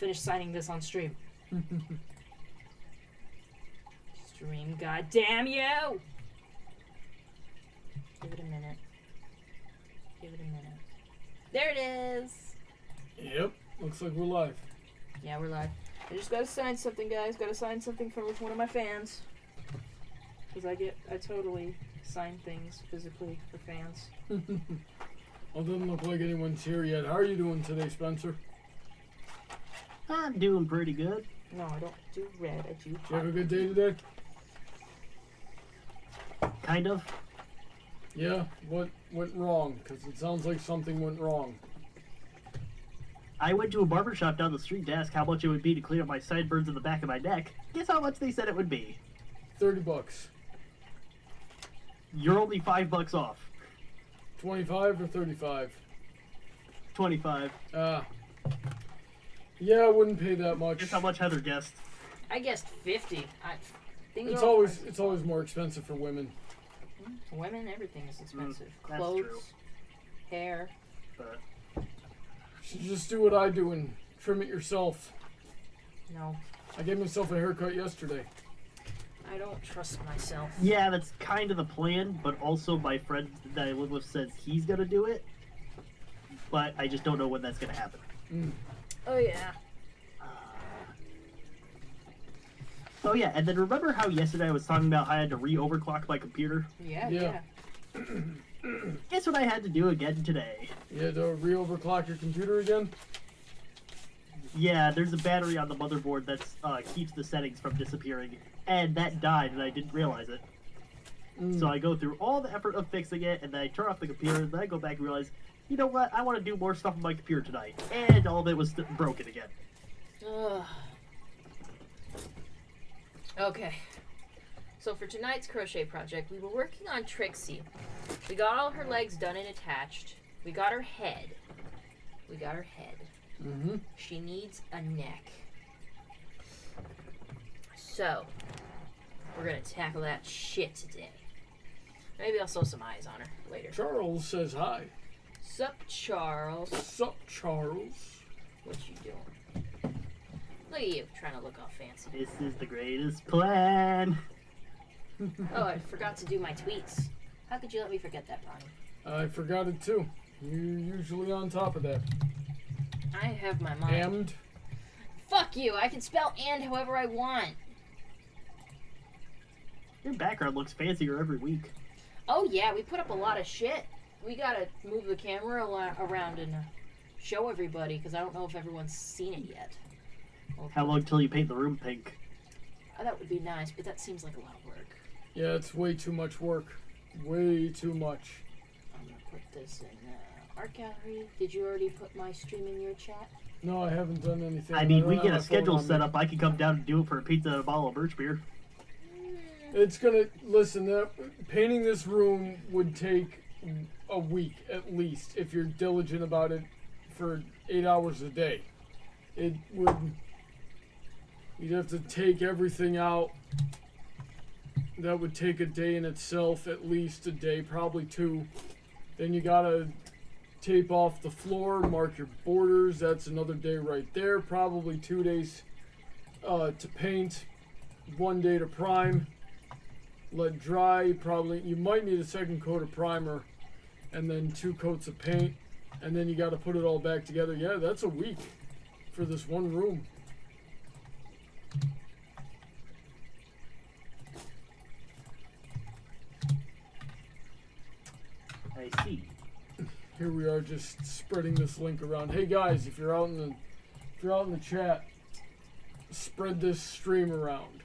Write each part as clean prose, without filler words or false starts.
finish signing this on stream. Stream, goddamn you! Give it a minute. Give it a minute. There it is! Yep, looks like we're live. Yeah, we're live. I just gotta sign something, guys. Gotta sign something from one of my fans. Because I totally sign things physically for fans. Well, doesn't look like anyone's here yet. How are you doing today, Spencer? I'm doing pretty good. No, I don't do red. I do Did you have a good day today? Kind of. Yeah? What went wrong? Because it sounds like something went wrong. I went to a barbershop down the street to ask how much it would be to clean up my sideburns in the back of my neck. Guess how much they said it would be? $30. You're only $5 off. 25 or 35? 25. Yeah, I wouldn't pay that much. Guess how much Heather guessed? I guessed 50. It's always more expensive for women. For women, everything is expensive. That's Clothes, true. hair. But You should just do what I do and trim it yourself. No, I gave myself a haircut yesterday. I don't trust myself. yeah, that's kind of the plan, but also my friend that I live with says he's gonna do it. But I just don't know when that's gonna happen. Oh yeah. Oh yeah, and then remember how yesterday I was talking about how I had to re-overclock my computer? Yeah. Guess what I had to do again today? You had to re-overclock your computer again? Yeah, there's a battery on the motherboard that keeps the settings from disappearing, and that died, and I didn't realize it. So I go through all the effort of fixing it, and then I turn off the computer, and then I go back and realize, you know what, I want to do more stuff on my computer tonight, and all of it was broken again. Ugh. Okay. So for tonight's crochet project, we were working on Trixie. We got all her legs done and attached. We got her head. Mm-hmm. She needs a neck. So, we're gonna tackle that shit today. Maybe I'll sew some eyes on her later. Charles says hi. Sup, Charles? Sup, Charles? What you doing? Look at you, trying to look all fancy. This is the greatest plan. Oh, I forgot to do my tweets. How could you let me forget that, Ronnie? I forgot it too. You're usually on top of that. I have my mind. And? Fuck you, I can spell and however I want. Your background looks fancier every week. Oh yeah, we put up a lot of shit. We gotta move the camera around and show everybody, because I don't know if everyone's seen it yet. How long till you paint the room pink? That would be nice, but that seems like a lot of work. Yeah, it's way too much work. Way too much. I'm gonna put this in art gallery. Did you already put my stream in your chat? No, I haven't done anything. I mean, don't we have get my a schedule phone on set me. up. I can come down and do it for a pizza and a bottle of birch beer. It's gonna, listen, painting this room would take a week at least if you're diligent about it for 8 hours a day. It would, you'd have to take everything out. That would take a day in itself, at least a day, probably 2. Then you gotta tape off the floor, mark your borders. That's another day right there. Probably 2 days to paint, 1 day to prime, let dry. Probably you might need a second coat of primer, and then 2 coats of paint, and then you got to put it all back together. Yeah, that's a week for this one room. I see. Here we are, just spreading this link around. Hey guys, if you're out in the chat, spread this stream around.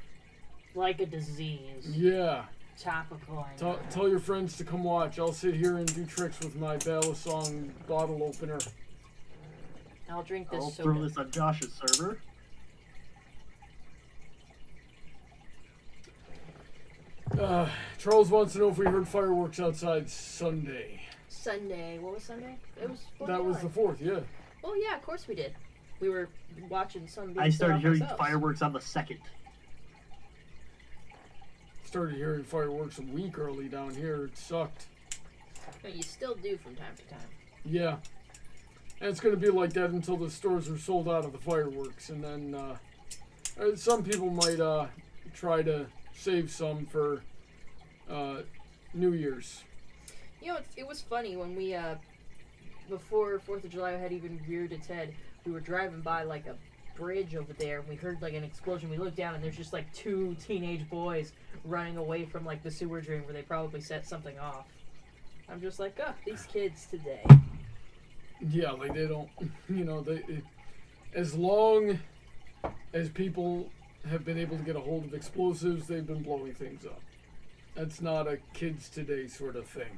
Like a disease. Yeah. Topical. I know. Tell your friends to come watch. I'll sit here and do tricks with my Battle Song bottle opener. I'll drink this I'll soda. throw this on Josh's server. Charles wants to know if we heard fireworks outside Sunday. Sunday. What was Sunday? It was 4th That of was July. the 4th, yeah. Oh yeah, of course we did. We were watching some. I started hearing ourselves. fireworks on the 2nd. Started hearing fireworks a week early down here. It sucked. But you still do from time to time. Yeah. And it's going to be like that until the stores are sold out of the fireworks. And then some people might try to save some for New Year's. You know, it was funny when we, before 4th of July had even reared its head, we were driving by like a bridge over there and we heard like an explosion. We looked down and there's just like 2 teenage boys running away from like the sewer drain where they probably set something off. I'm just like, oh, these kids today. Yeah, like they don't, as long as people have been able to get a hold of explosives, they've been blowing things up. That's not a kids today sort of thing.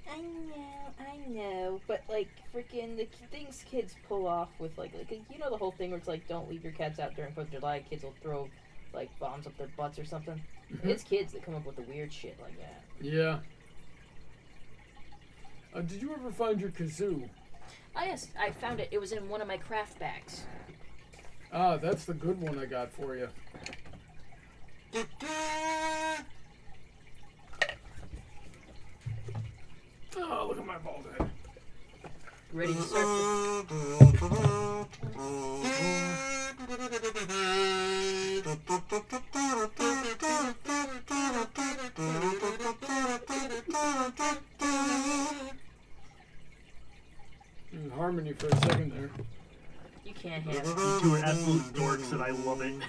I know, but like freaking the things kids pull off with like you know the whole thing where it's like don't leave your cats out during 4th of July. Kids will throw like bombs up their butts or something. Mm-hmm. It's kids that come up with the weird shit like that. Yeah. Did you ever find your kazoo? Oh yes, I found it. It was in one of my craft bags. Ah, that's the good one I got for you. Oh, look at my bald head. Ready to start? In harmony for a second there. You can't Yes, have it. you two are absolute dorks, and I love it.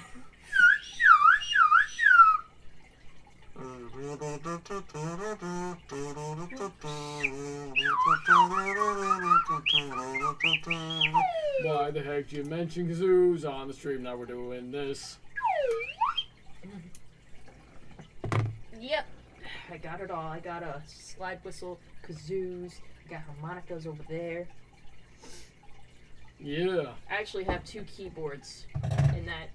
Why the heck do you mention kazoos on the stream? Now we're doing this. Yep, I got it all. I got a slide whistle, kazoos, I got harmonicas over there. Yeah. I actually have 2 keyboards in that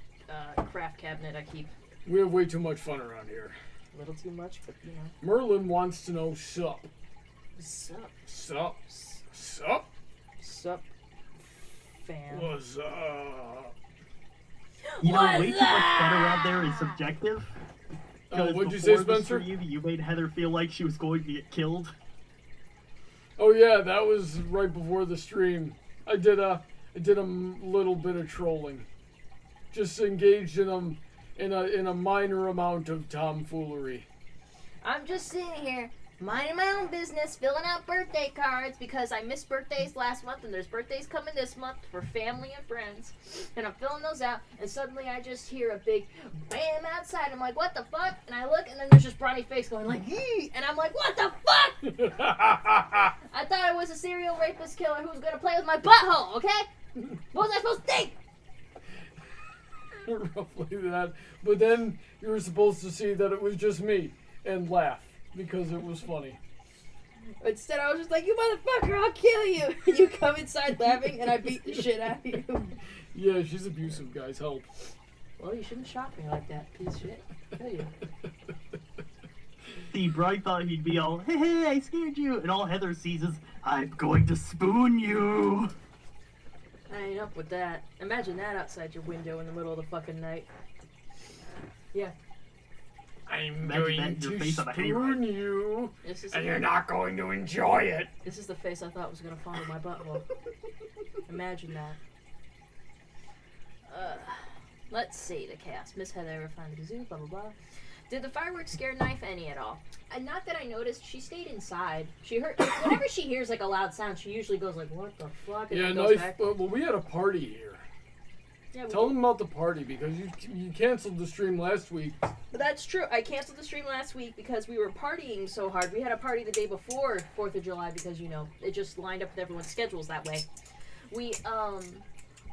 craft cabinet I keep. We have way too much fun around here. A little too much, but you know. Merlin wants to know sup. Sup? Sup? Sup? Sup, fam? What's up? You know, way What's too much fun around there is subjective. Oh, what'd you say, Before the Spencer? stream, you made Heather feel like she was going to get killed. Oh yeah, that was right before the stream. I did a little bit of trolling. Just engaged in a minor amount of tomfoolery. I'm just sitting here, minding my own business, filling out birthday cards because I missed birthdays last month and there's birthdays coming this month for family and friends. And I'm filling those out and suddenly I just hear a big bam outside. I'm like, what the fuck? And I look and then there's just Bronny face going like, yee! And I'm like, what the fuck? I thought it was a serial rapist killer who was going to play with my butthole, okay? What was I supposed to think? Roughly that. But then you were supposed to see that it was just me and laugh because it was funny. Instead, I was just like, you motherfucker, I'll kill you. You come inside laughing, and I beat the shit out of you. Yeah, she's abusive, guys. Help. Well, you shouldn't shock me like that, piece of shit. I'll kill you. See, Brian thought he'd be all, hey, I scared you. And all Heather sees is, I'm going to spoon you. I ain't up with that. Imagine that outside your window in the middle of the fucking night. Yeah. I'm Imagine that going in your to face on a hayride. spoon you, This is and you're not going to enjoy it. This is the face I thought was gonna fondle my butthole. Imagine that. Let's see the cast. Miss Heather found the kazoo, blah blah blah. Did the fireworks scare Knife any at all? And not that I noticed. She stayed inside. She heard whenever she hears like a loud sound, she usually goes like, "What the fuck?" And Yeah, then goes Knife. back. Well, we had a party here. Yeah, Tell them about the party because you canceled the stream last week. But that's true. I canceled the stream last week because we were partying so hard. We had a party the day before 4th of July because, you know, it just lined up with everyone's schedules that way. We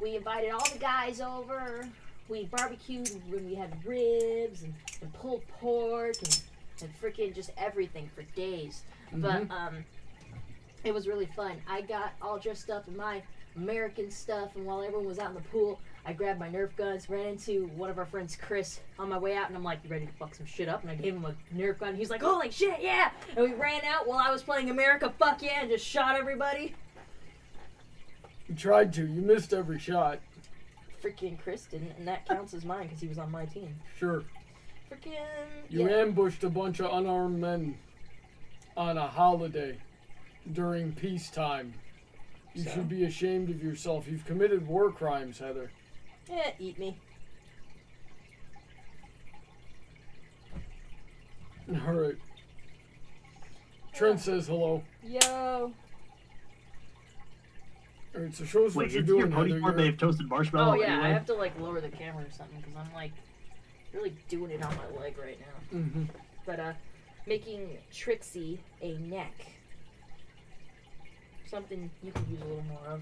invited all the guys over. We barbecued and we had ribs and pulled pork and freaking just everything for days. Mm-hmm. But it was really fun. I got all dressed up in my American stuff, and while everyone was out in the pool, I grabbed my Nerf guns, ran into one of our friends, Chris, on my way out, and I'm like, you ready to fuck some shit up? And I gave him a Nerf gun. He's like, holy shit, yeah! And we ran out while I was playing America Fuck Yeah and just shot everybody. You tried to. You missed every shot. Freaking Chris didn't, and that counts as mine because he was on my team. Sure. Freaking, You yeah. ambushed a bunch of unarmed men on a holiday during peacetime. You So. should be ashamed of yourself. You've committed war crimes, Heather. Eat me. All right. Trent says hello. Yo. All right, so show us Wait, what you're is doing, your pony Heather. farm made of toasted marshmallow? Oh yeah, anyway? I have to like lower the camera or something because I'm like really doing it on my leg right now. Mm-hmm. But making Trixie a neck. Something you could use a little more of.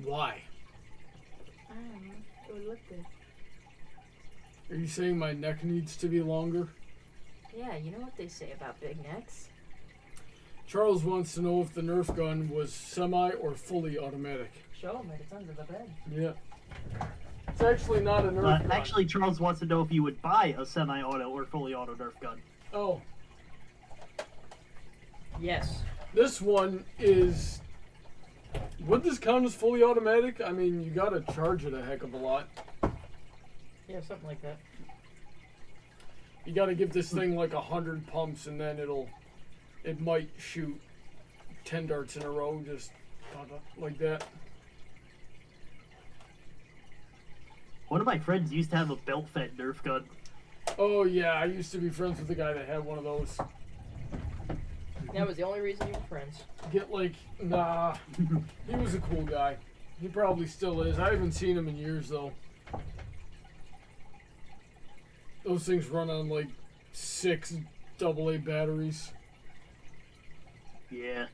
Why? I don't know. It would look good. Are you saying my neck needs to be longer? Yeah, you know what they say about big necks. Charles wants to know if the Nerf gun was semi or fully automatic. Show them it. It's under the bed. Yeah. It's actually not a Nerf gun. Actually, Charles wants to know if you would buy a semi-auto or fully auto Nerf gun. Oh, Yes. this one is... Would this count as fully automatic? I mean, you gotta charge it a heck of a lot. Yeah, something like that. You gotta give this thing like 100 pumps and then it might shoot 10 darts in a row, just like that. One of my friends used to have a belt-fed Nerf gun. Oh yeah, I used to be friends with the guy that had one of those. That was the only reason you were friends. Nah, he was a cool guy. He probably still is. I haven't seen him in years though. Those things run on like 6 AA batteries. Yeah.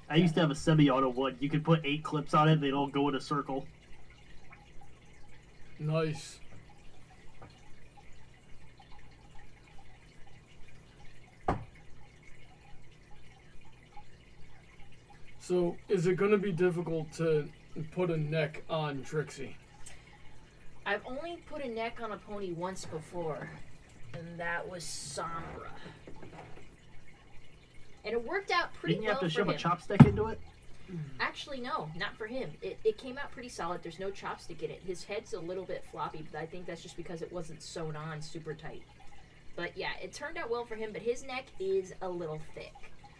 I used to have a semi-auto one. You could put 8 clips on it, they'd all go in a circle. Nice. So, is it going to be difficult to put a neck on Trixie? I've only put a neck on a pony once before, and that was Sombra. And it worked out pretty Didn't you well have to for shove a him. chopstick into it? Actually, no, not for him. It came out pretty solid. There's no chopstick in it. His head's a little bit floppy, but I think that's just because it wasn't sewn on super tight. But yeah, it turned out well for him, but his neck is a little thick.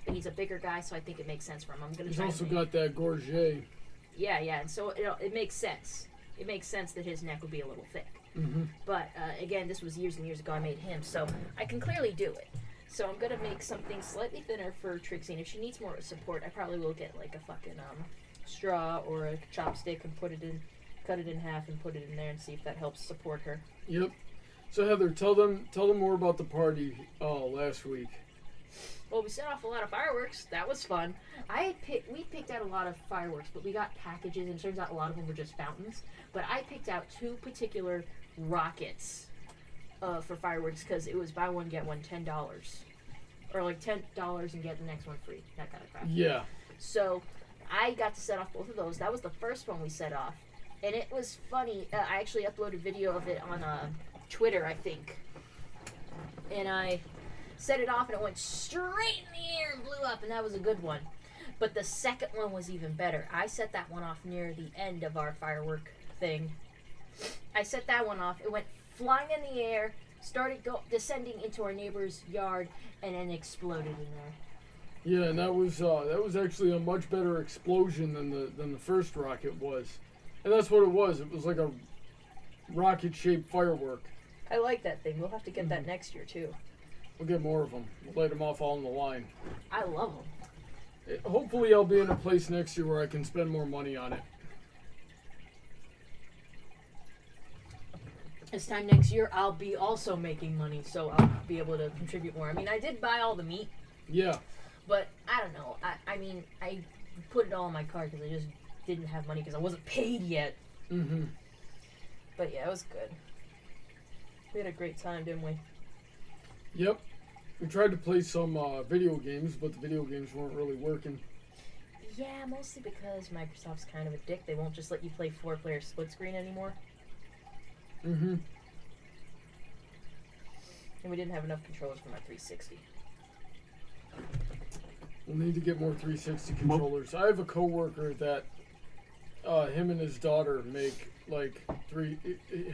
But he's a bigger guy, so I think it makes sense for him. I'm gonna He's try also to got that gorget. Yeah, and so it makes sense. It makes sense that his neck would be a little thick. Mm-hmm. But again, this was years and years ago I made him, so I can clearly do it. So I'm gonna make something slightly thinner for Trixie, and if she needs more support, I probably will get like a fucking straw or a chopstick and cut it in half and put it in there and see if that helps support her. Yep. So Heather, tell them more about the party last week. Well, we set off a lot of fireworks. That was fun. We picked out a lot of fireworks, but we got packages, and it turns out a lot of them were just fountains. But I picked out 2 particular rockets for fireworks because it was buy one get one $10, or like $10 and get the next one free. That kind of crap. Yeah. So I got to set off both of those. That was the first one we set off, and it was funny. I actually uploaded video of it on Twitter, I think, and I set it off and it went straight in the air and blew up, and that was a good one. But the second one was even better. I set that one off near the end of our firework thing. I set that one off. It went flying in the air, started descending into our neighbor's yard, and then exploded in there. Yeah, and that was actually a much better explosion than the first rocket was, and that's what it was. It was like a rocket-shaped firework. I like that thing. We'll have to get that next year too. We'll get more of them. We'll light them off all in the line. I love them. Hopefully, I'll be in a place next year where I can spend more money on it. This time next year, I'll be also making money, so I'll be able to contribute more. I mean, I did buy all the meat, Yeah. but I don't know. I mean, I put it all in my cart because I just didn't have money because I wasn't paid yet. Mm-hmm. But yeah, it was good. We had a great time, didn't we? Yep. We tried to play some video games, but the video games weren't really working. Yeah, mostly because Microsoft's kind of a dick. They won't just let you play 4-player split screen anymore. Mm-hmm. And we didn't have enough controllers for my 360. We'll need to get more 360 controllers. I have a coworker that him and his daughter make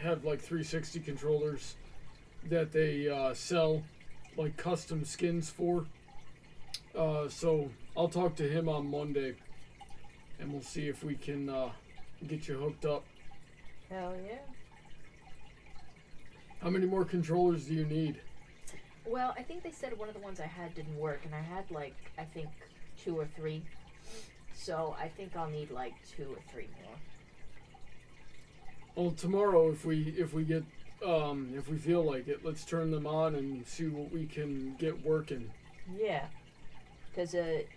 have 360 controllers that they sell like custom skins for. So I'll talk to him on Monday, and we'll see if we can get you hooked up. Hell yeah. How many more controllers do you need? Well, I think they said one of the ones I had didn't work, and I had like, I think 2 or 3. So I think I'll need like 2 or 3 more. Well, tomorrow, if we get if we feel like it, let's turn them on and see what we can get working. Yeah. Because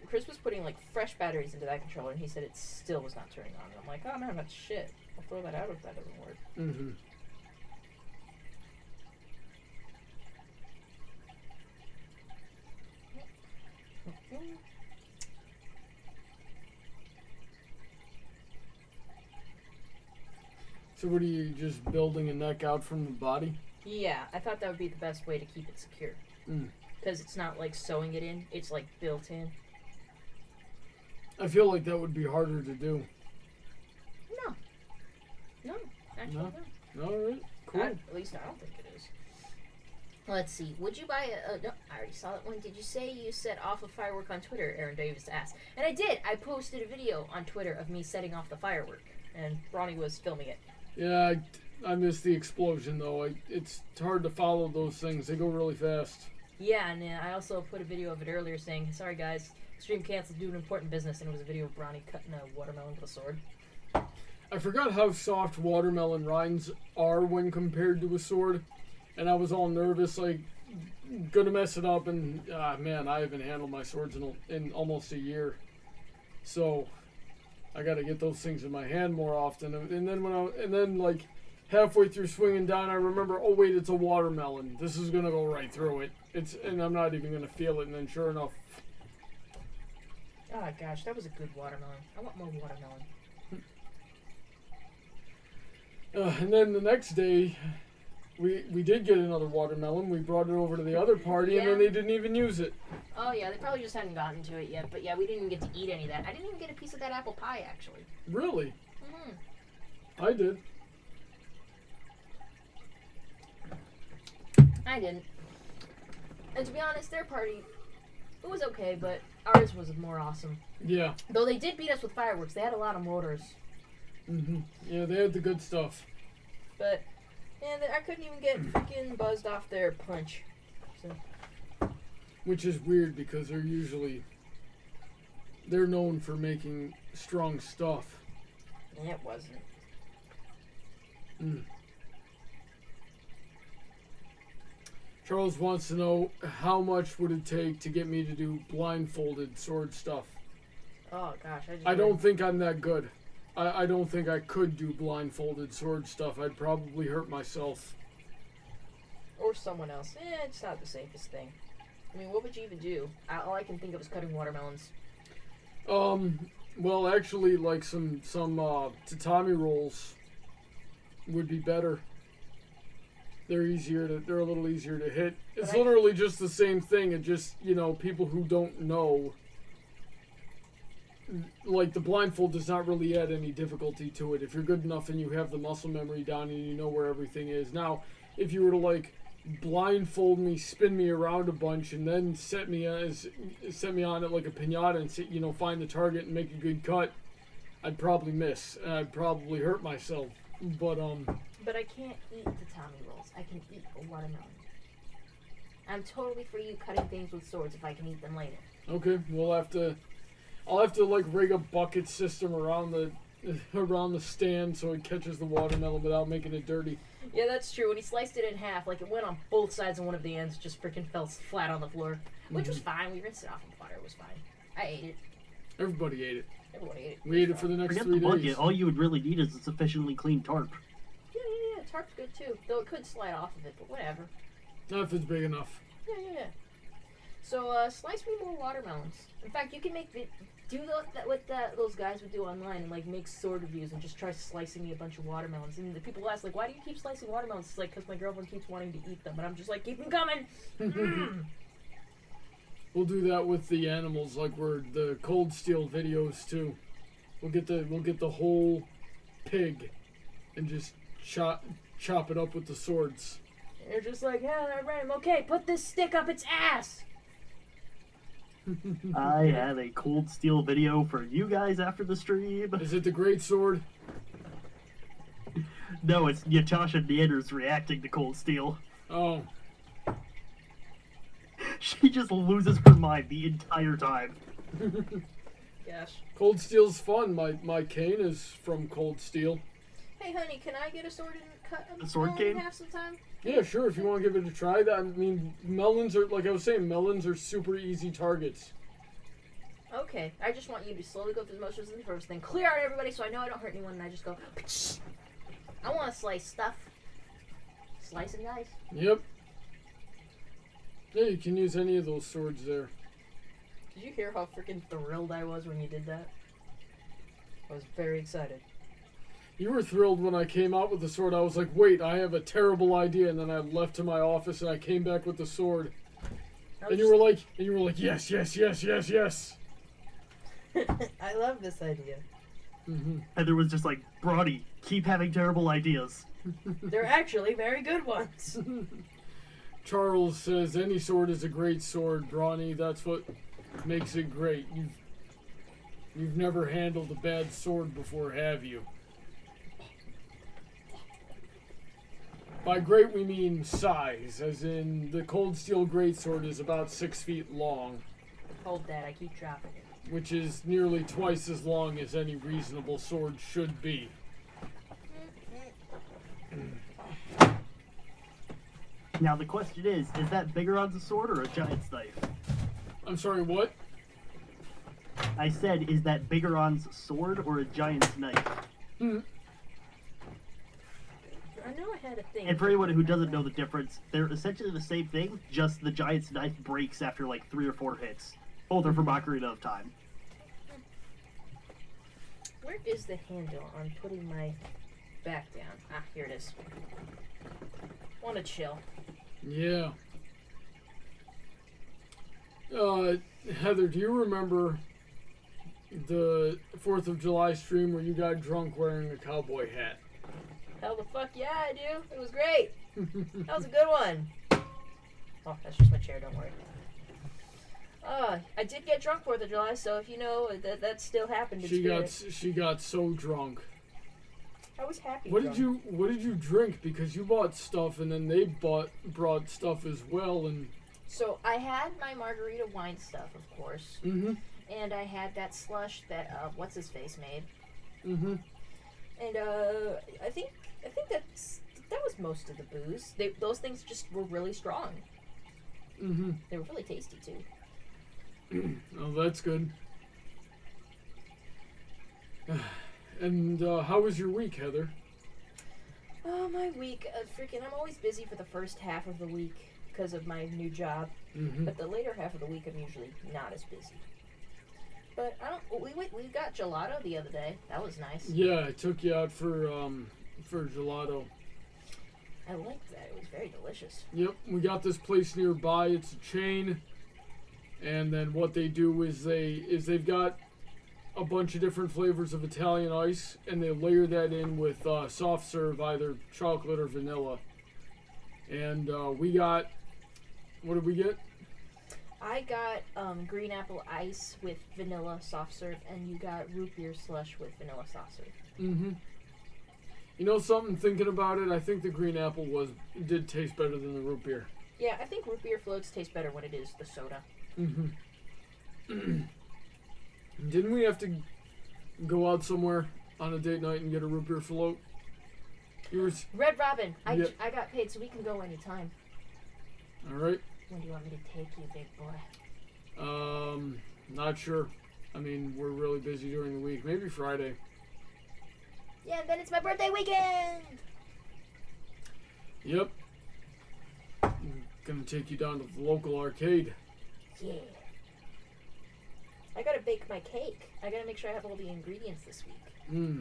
Chris was putting like fresh batteries into that controller, and he said it still was not turning on. And I'm like, oh man, that's shit. I'll throw that out if that doesn't work. Mm-hmm. So what are you just building a neck out from the body? Yeah, I thought that would be the best way to keep it secure. Because it's not like sewing it in, it's like built in. I feel like that would be harder to do. No, actually No? no. Alright, cool. At least I don't think it is. Let's see. Would you buy no, I already saw that one. Did you say you set off a firework on Twitter? Aaron Davis asked. And I did. I posted a video on Twitter of me setting off the firework. And Ronnie was filming it. Yeah, I missed the explosion though. It's hard to follow those things. They go really fast. Yeah, and I also put a video of it earlier saying, sorry guys, stream canceled due to important business. And it was a video of Ronnie cutting a watermelon with a sword. I forgot how soft watermelon rinds are when compared to a sword. And I was all nervous, like, gonna mess it up. And, man, I haven't handled my swords in almost a year. So I got to get those things in my hand more often. And then like halfway through swinging down, I remember, oh wait, it's a watermelon. This is gonna go right through it. And I'm not even gonna feel it. And then sure enough. Oh gosh, that was a good watermelon. I want more watermelon. And then the next day, we did get another watermelon. We brought it over to the other party, and then they didn't even use it. Oh yeah, they probably just hadn't gotten to it yet. But yeah, we didn't even get to eat any of that. I didn't even get a piece of that apple pie, actually. Really? Mm-hmm. I did. I didn't. And to be honest, their party, it was okay, but ours was more awesome. Yeah. Though they did beat us with fireworks. They had a lot of mortars. Mm-hmm. Yeah, they had the good stuff. But, yeah, I couldn't even get freaking buzzed off their punch. So. Which is weird because they're known for making strong stuff. It wasn't. Charles wants to know how much would it take to get me to do blindfolded sword stuff. Oh gosh, I don't think I'm that good. I don't think I could do blindfolded sword stuff. I'd probably hurt myself. Or someone else. It's not the safest thing. I mean, what would you even do? All I can think of is cutting watermelons. Well, actually, like some tatami rolls would be better. They're a little easier to hit. It's literally just the same thing. It just, people who don't know, like the blindfold does not really add any difficulty to it. If you're good enough and you have the muscle memory down and you know where everything is. Now, if you were to like blindfold me, spin me around a bunch, and then set me on it like a pinata and sit, find the target and make a good cut, I'd probably miss. I'd probably hurt myself. But I can't eat tatami rolls. I can eat a watermelon. I'm totally for you cutting things with swords if I can eat them later. Okay, I'll have to like rig a bucket system around the stand so it catches the watermelon without making it dirty. Yeah, that's true. When he sliced it in half, like it went on both sides and one of the ends just freaking fell flat on the floor. Which was fine. We rinsed it off in water. It was fine. I ate it. Everybody ate it. Everybody ate it. We ate it for the next Forget 3 the bucket. days. All you would really need is a sufficiently clean tarp. Yeah. Tarp's good too. Though it could slide off of it, but whatever. Not if it's big enough. Yeah. So, slice me more watermelons. In fact, you can what those guys would do online and like make sword reviews and just try slicing me a bunch of watermelons. And the people ask like, why do you keep slicing watermelons? It's like, because my girlfriend keeps wanting to eat them. But I'm just like, keep them coming. We'll do that with the animals, like the Cold Steel videos too. We'll get the whole pig and just chop it up with the swords. You're just like, yeah, I read him. Okay, put this stick up its ass. I have a Cold Steel video for you guys after the stream. Is it the great sword? No, it's Natasha Nanders reacting to Cold Steel. Oh. She just loses her mind the entire time. Gosh. Cold Steel's fun. My cane is from Cold Steel. Hey, honey, can I get a sword and cut A sword melon cane? in half sometime? Yeah, sure, if you want to give it a try. I mean, melons are, like I was saying, melons are super easy targets. Okay, I just want you to slowly go through the motions in the first, then clear out everybody so I know I don't hurt anyone, and I just go, Psh! I want to slice stuff. Slice and dice. Yep. Yeah, you can use any of those swords there. Did you hear how freaking thrilled I was when you did that? I was very excited. You were thrilled when I came out with the sword. I was like, wait, I have a terrible idea, and then I left to my office and I came back with the sword. And you were like, yes, yes, yes, yes, yes. I love this idea. Mm-hmm. Heather was just like, Broddy, keep having terrible ideas. They're actually very good ones. Charles says any sword is a great sword, Brawny. That's what makes it great. You've never handled a bad sword before, have you? By great we mean size, as in the Cold Steel Greatsword is about 6 feet long, Hold that, I keep dropping it. which is nearly twice as long as any reasonable sword should be. Now the question is that Bigoron's sword or a giant's knife? I'm sorry, what? I said, is that Bigoron's sword or a giant's knife? I know I had a thing. And for anyone who doesn't know the difference, they're essentially the same thing, just the giant's knife breaks after like 3 or 4 hits. Both are from Ocarina of Time. Where is the handle on putting my back down? Ah, here it is. Wanna chill. Yeah. Heather, do you remember the 4th of July stream where you got drunk wearing a cowboy hat? Hell the fuck yeah, I do. It was great. That was a good one. Oh, that's just my chair, don't worry. I did get drunk 4th of July, so if you know, that still happened in spirit. She got so drunk. I was happy. What drunk. did you drink? Because you bought stuff and then they brought stuff as well, and So I had my margarita wine stuff, of course, mm-hmm. and I had that slush that what's his face made, Mm-hmm. and I think that was most of the booze. Those things just were really strong. Mm-hmm. They were really tasty too. Oh, that's good. And how was your week, Heather? Oh, my week. I'm always busy for the first half of the week because of my new job. Mm-hmm. But the later half of the week, I'm usually not as busy. But we got gelato the other day. That was nice. Yeah, I took you out for gelato. I liked that. It was very delicious. Yep, we got this place nearby. It's a chain, and then what they do is they've got a bunch of different flavors of Italian ice, and they layer that in with soft serve, either chocolate or vanilla. And we got, what did we get? I got green apple ice with vanilla soft serve, and you got root beer slush with vanilla soft serve. Mm-hmm. You know something, thinking about it, I think the green apple did taste better than the root beer. Yeah, I think root beer floats taste better when it is the soda. Mm-hmm. Didn't we have to go out somewhere on a date night and get a root beer float? Red Robin, I Yeah. got paid, so we can go anytime. All right. When do you want me to take you, big boy? Not sure. I mean, we're really busy during the week. Maybe Friday. Yeah, and then it's my birthday weekend! Yep. I'm gonna take you down to the local arcade. Yeah. I gotta bake my cake. I gotta make sure I have all the ingredients this week.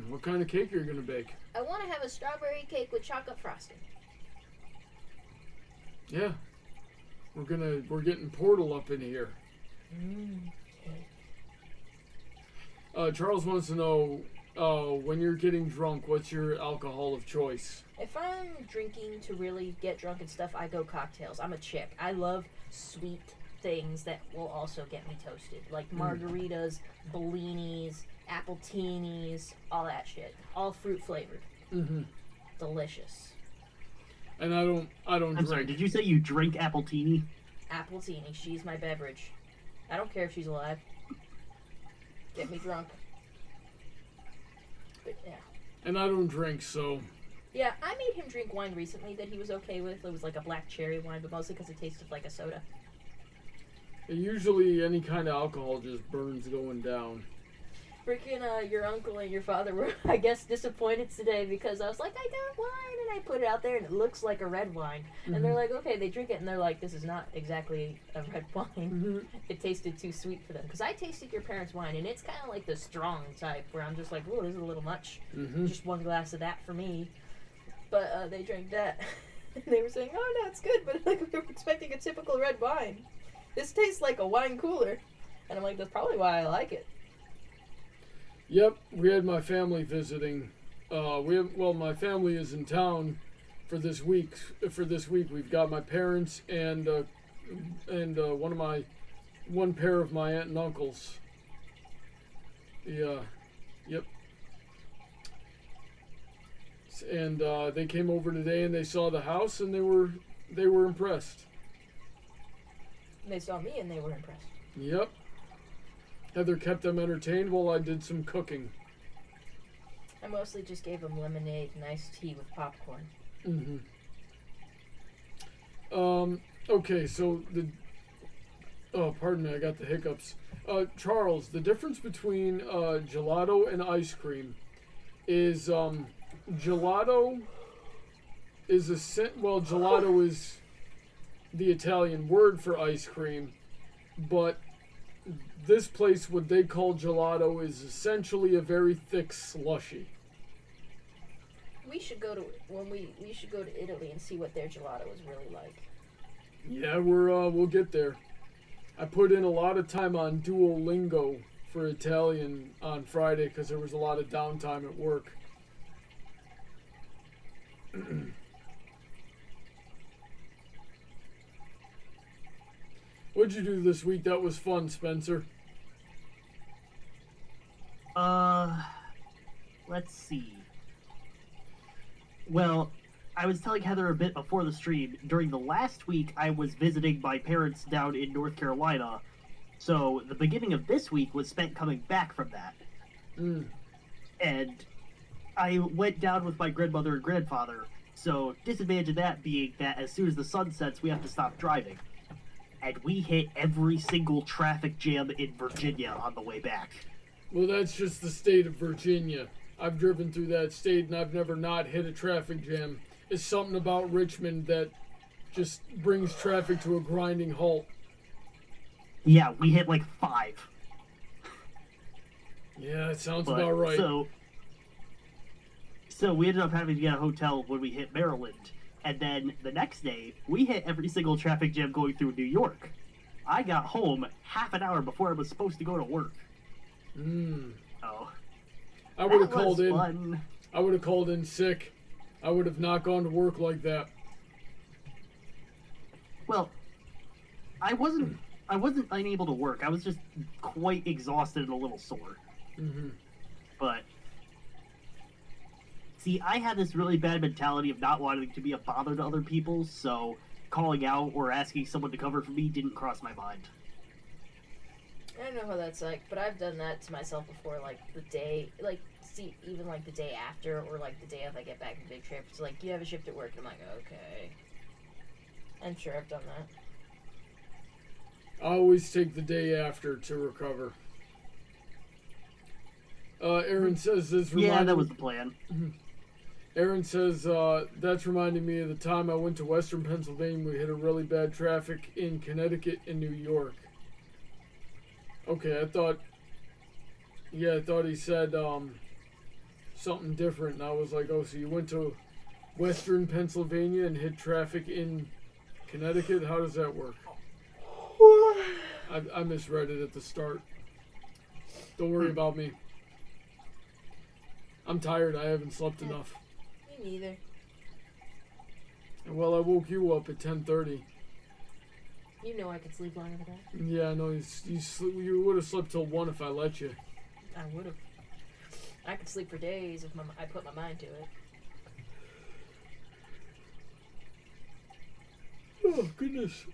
What kind of cake are you gonna bake? I want to have a strawberry cake with chocolate frosting. Yeah. We're getting Portal up in here. Cake. Charles wants to know, when you're getting drunk, what's your alcohol of choice? If I'm drinking to really get drunk and stuff, I go cocktails. I'm a chick. I love sweet things that will also get me toasted. Like margaritas, bellinis, appletinis, all that shit. All fruit flavored. Mm-hmm. Delicious. And I don't I'm drink. sorry, did you say you drink appletini? Appletini, she's my beverage. I don't care if she's alive. Get me drunk. But yeah. And I don't drink, so... Yeah, I made him drink wine recently that he was okay with. It was like a black cherry wine, but mostly because it tasted like a soda. Usually any kind of alcohol just burns going down. Freaking your uncle and your father were, I guess, disappointed today because I was like, I got wine, and I put it out there, and it looks like a red wine. Mm-hmm. And they're like, okay, they drink it, and they're like, this is not exactly a red wine. Mm-hmm. It tasted too sweet for them. Because I tasted your parents' wine, and it's kind of like the strong type, where I'm just like, oh, this is a little much. Mm-hmm. Just one glass of that for me. But they drank that. And they were saying, oh, no, it's good, but like we were expecting a typical red wine. This tastes like a wine cooler. And I'm like, that's probably why I like it. Yep, we had my family visiting. My family is in town for this week. We've got my parents and one pair of my aunt and uncles. Yeah, yep. And they came over today and they saw the house and they were impressed. They saw me and they were impressed. Yep. Heather kept them entertained while I did some cooking. I mostly just gave them lemonade and iced tea with popcorn. Mm-hmm. Okay, so pardon me, I got the hiccups. Charles, the difference between gelato and ice cream is gelato is gelato is the Italian word for ice cream, but this place, what they call gelato, is essentially a very thick slushy. We should go to Italy and see what their gelato is really like. Yeah, we'll get there. I put in a lot of time on Duolingo for Italian on Friday because there was a lot of downtime at work. What'd you do this week that was fun, Spencer? Let's see. Well, I was telling Heather a bit before the stream. During the last week, I was visiting my parents down in North Carolina. So the beginning of this week was spent coming back from that. And I went down with my grandmother and grandfather. So disadvantage of that being that as soon as the sun sets, we have to stop driving. And we hit every single traffic jam in Virginia on the way back. Well, that's just the state of Virginia. I've driven through that state and I've never not hit a traffic jam. It's something about Richmond that just brings traffic to a grinding halt. Yeah, we hit like 5. Yeah, that sounds about right. So we ended up having to get a hotel when we hit Maryland. And then the next day, we hit every single traffic jam going through New York. I got home half an hour before I was supposed to go to work. Oh. I would have called in. Fun. I would have called in sick. I would have not gone to work like that. Well, I wasn't unable to work. I was just quite exhausted and a little sore. But see, I had this really bad mentality of not wanting to be a bother to other people, so calling out or asking someone to cover for me didn't cross my mind. I don't know how that's like, but I've done that to myself before, like the day, even like the day after, or like the day of I get back from big trip. It's like, you have a shift at work? I'm like, okay. I'm sure I've done that. I always take the day after to recover. Aaron says this. Yeah, that was the plan. Aaron says, that's reminding me of the time I went to Western Pennsylvania. We hit a really bad traffic in Connecticut and New York. Okay, I thought he said something different, and I was like, oh, so you went to Western Pennsylvania and hit traffic in Connecticut? How does that work? I misread it at the start. Don't worry about me. I'm tired. I haven't slept enough. Me neither. Well, I woke you up at 10:30. You know I could sleep longer than that. Yeah, I know. You would have slept till 1 if I let you. I would have. I could sleep for days if I put my mind to it. Oh, goodness.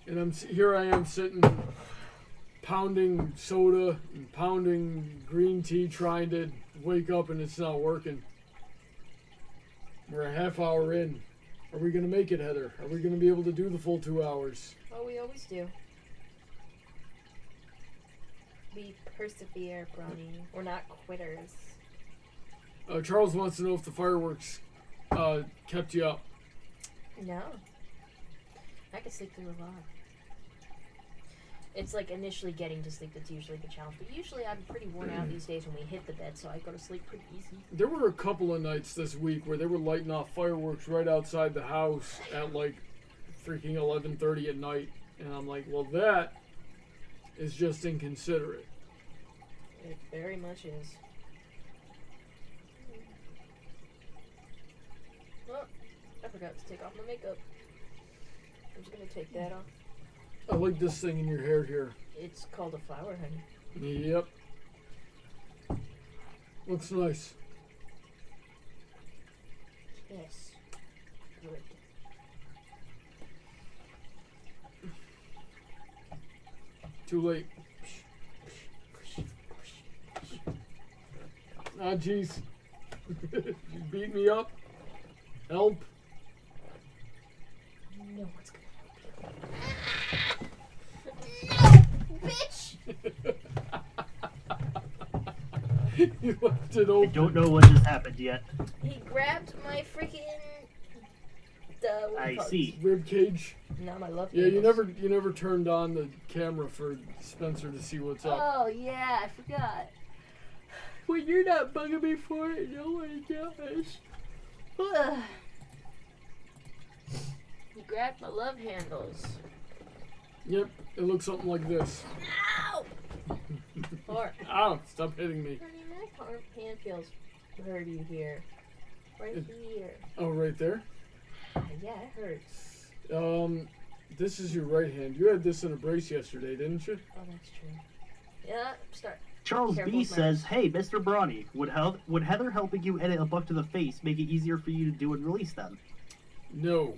And here I am sitting, pounding soda and pounding green tea, trying to wake up, and it's not working. We're a half hour in. Are we going to make it, Heather? Are we going to be able to do the full 2 hours? Oh, we always do. We persevere, Bronny. We're not quitters. Charles wants to know if the fireworks kept you up. No. I could sleep through a lot. It's like initially getting to sleep that's usually the challenge. But usually I'm pretty worn out these days when we hit the bed, so I go to sleep pretty easy. There were a couple of nights this week where they were lighting off fireworks right outside the house at like freaking 11:30 at night. And I'm like, well, that is just inconsiderate. It very much is. Oh, I forgot to take off my makeup. I'm just going to take that off. I like this thing in your hair here. It's called a flower, honey. Yep. Looks nice. Yes. Good. Too late. Ah, jeez. You beat me up. Help. No one's gonna help you. No, bitch! You left it I open. don't know what just happened yet. He grabbed my freaking. I see. Rib cage. Now my love. Yeah, handles. you never turned on the camera for Spencer to see what's up. Oh yeah, I forgot. Well, you're not bugging me for it. No one does. He grabbed my love handles. Yep, it looks something like this. Ow! Or, Ow, stop hitting me. honey, my hand feels hurty here. Right here. Oh, right there? Yeah, it hurts. This is your right hand. You had this in a brace yesterday, didn't you? Oh, that's true. Yeah, start. Charles Careful B with my says, "Hey, Mr. Brawny, would Heather helping you edit a buck to the face make it easier for you to do and release them?" No.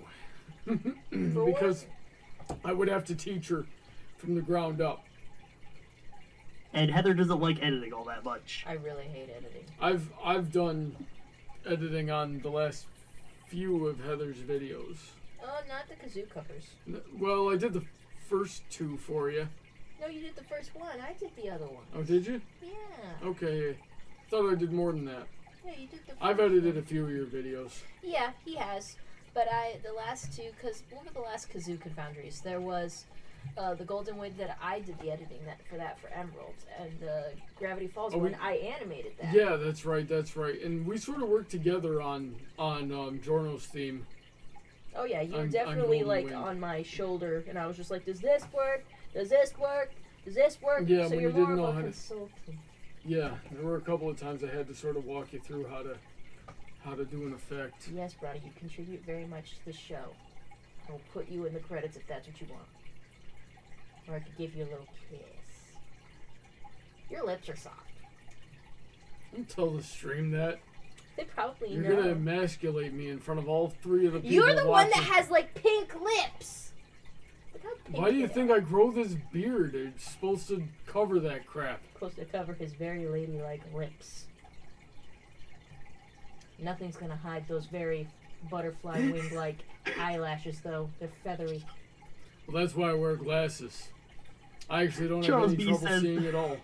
Because I would have to teach her from the ground up. And Heather doesn't like editing all that much. I really hate editing. I've done editing on the last few of Heather's videos. Oh, not the kazoo covers. Well, I did the first two for you. No, you did the first one. I did the other one. Oh, did you? Yeah. Okay. Thought I did more than that. Yeah, you did the first I've edited one. a few of your videos. Yeah, he has. But the last two, because one of the last kazoo confoundries, there was the Golden Wig that I did the editing for Emerald, and the Gravity Falls one, I animated that. Yeah, that's right. And we sort of worked together on Jorno's theme. Oh yeah, you were on definitely Golden like Wing. on my shoulder, and I was just like, does this work? Does this work? Does this work? Yeah, so when you're you didn't more know of a how to- consultant. Yeah, there were a couple of times I had to sort of walk you through how to do an effect. Yes, Brody, you contribute very much to the show. I'll put you in the credits if that's what you want. Or I could give you a little kiss. Your lips are soft. Don't tell the stream that. They probably You're know. gonna emasculate me in front of all three of the people You're the one watching. that has like pink lips. Look how pink Why do you they think are. I grow this beard? It's supposed to cover that crap. Supposed to cover his very ladylike lips. Nothing's gonna hide those very butterfly wing-like eyelashes, though. They're feathery. Well, that's why I wear glasses. I actually don't Charles have any B trouble says- seeing at all.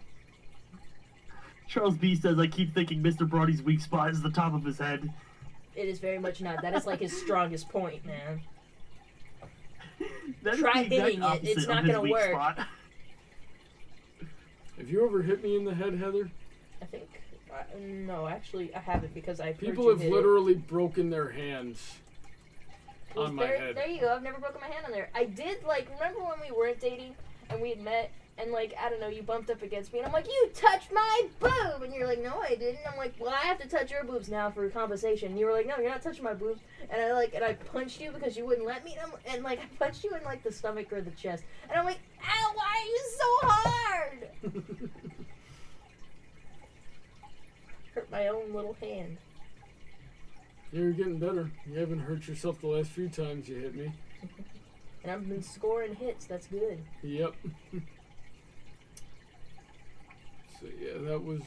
Charles B says, "I keep thinking Mr. Brawny's weak spot is the top of his head." It is very much not. That is like his strongest point, man. That is Try the exact hitting it. It's opposite not of his gonna weak work. spot. Have you ever hit me in the head, Heather? I think. No, actually, I haven't because I've heard People you have hit it. literally broken their hands Well, on my head. There you go. I've never broken my hand on there. I did, like, remember when we weren't dating and we had met and like, I don't know, you bumped up against me, and I'm like, you touched my boob, and you're like, no, I didn't. I'm like, well, I have to touch your boobs now for compensation. And you were like, no, you're not touching my boobs, and I punched you because you wouldn't let me, and like, I punched you in like the stomach or the chest, and I'm like, ow, why are you so hard? Hurt my own little hand. You're getting better. You haven't hurt yourself the last few times you hit me. And I've been scoring hits. That's good. Yep. So yeah, that was.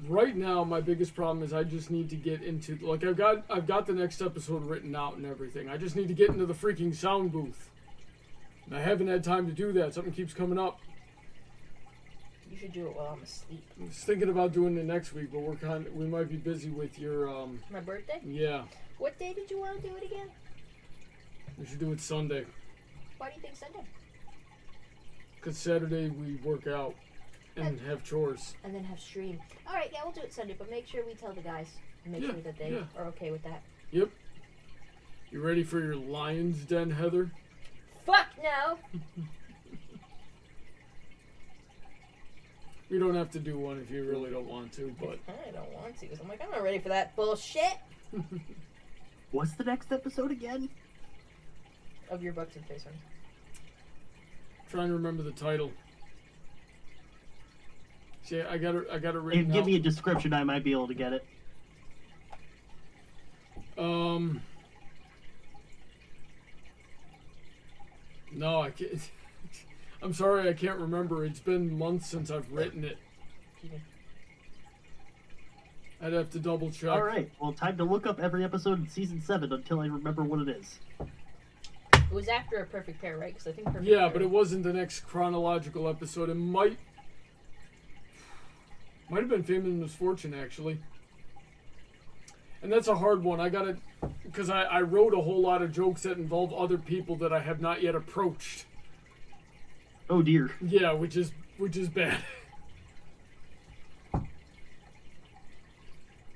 Right now, my biggest problem is I just need to get into, like, I've got the next episode written out and everything. I just need to get into the freaking sound booth. And I haven't had time to do that. Something keeps coming up. You should do it while I'm asleep. I was thinking about doing it next week, but we might be busy with your My birthday? Yeah. What day did you want to do it again? We should do it Sunday. Why do you think Sunday? Because Saturday we work out and have chores. And then have stream. All right, yeah, we'll do it Sunday, but make sure we tell the guys. And make sure that they are okay with that. Yep. You ready for your lion's den, Heather? Fuck no! You don't have to do one if you really don't want to, but... I don't want to, because I'm like, I'm not ready for that bullshit. What's the next episode again? Of your Bucks and Face Run. Trying to remember the title. See, I got it If written give out. me a description, I might be able to get it. No, I can't. I'm sorry, I can't remember. It's been months since I've written it. I'd have to double check. Alright, well, time to look up every episode in Season 7 until I remember what it is. It was after A Perfect Pair, right? Because I think Perfect Yeah, Pair... but it wasn't the next chronological episode. It might have been Fame and Misfortune, actually. And that's a hard one. I gotta... Because I wrote a whole lot of jokes that involve other people that I have not yet approached. Oh dear. Yeah, which is bad.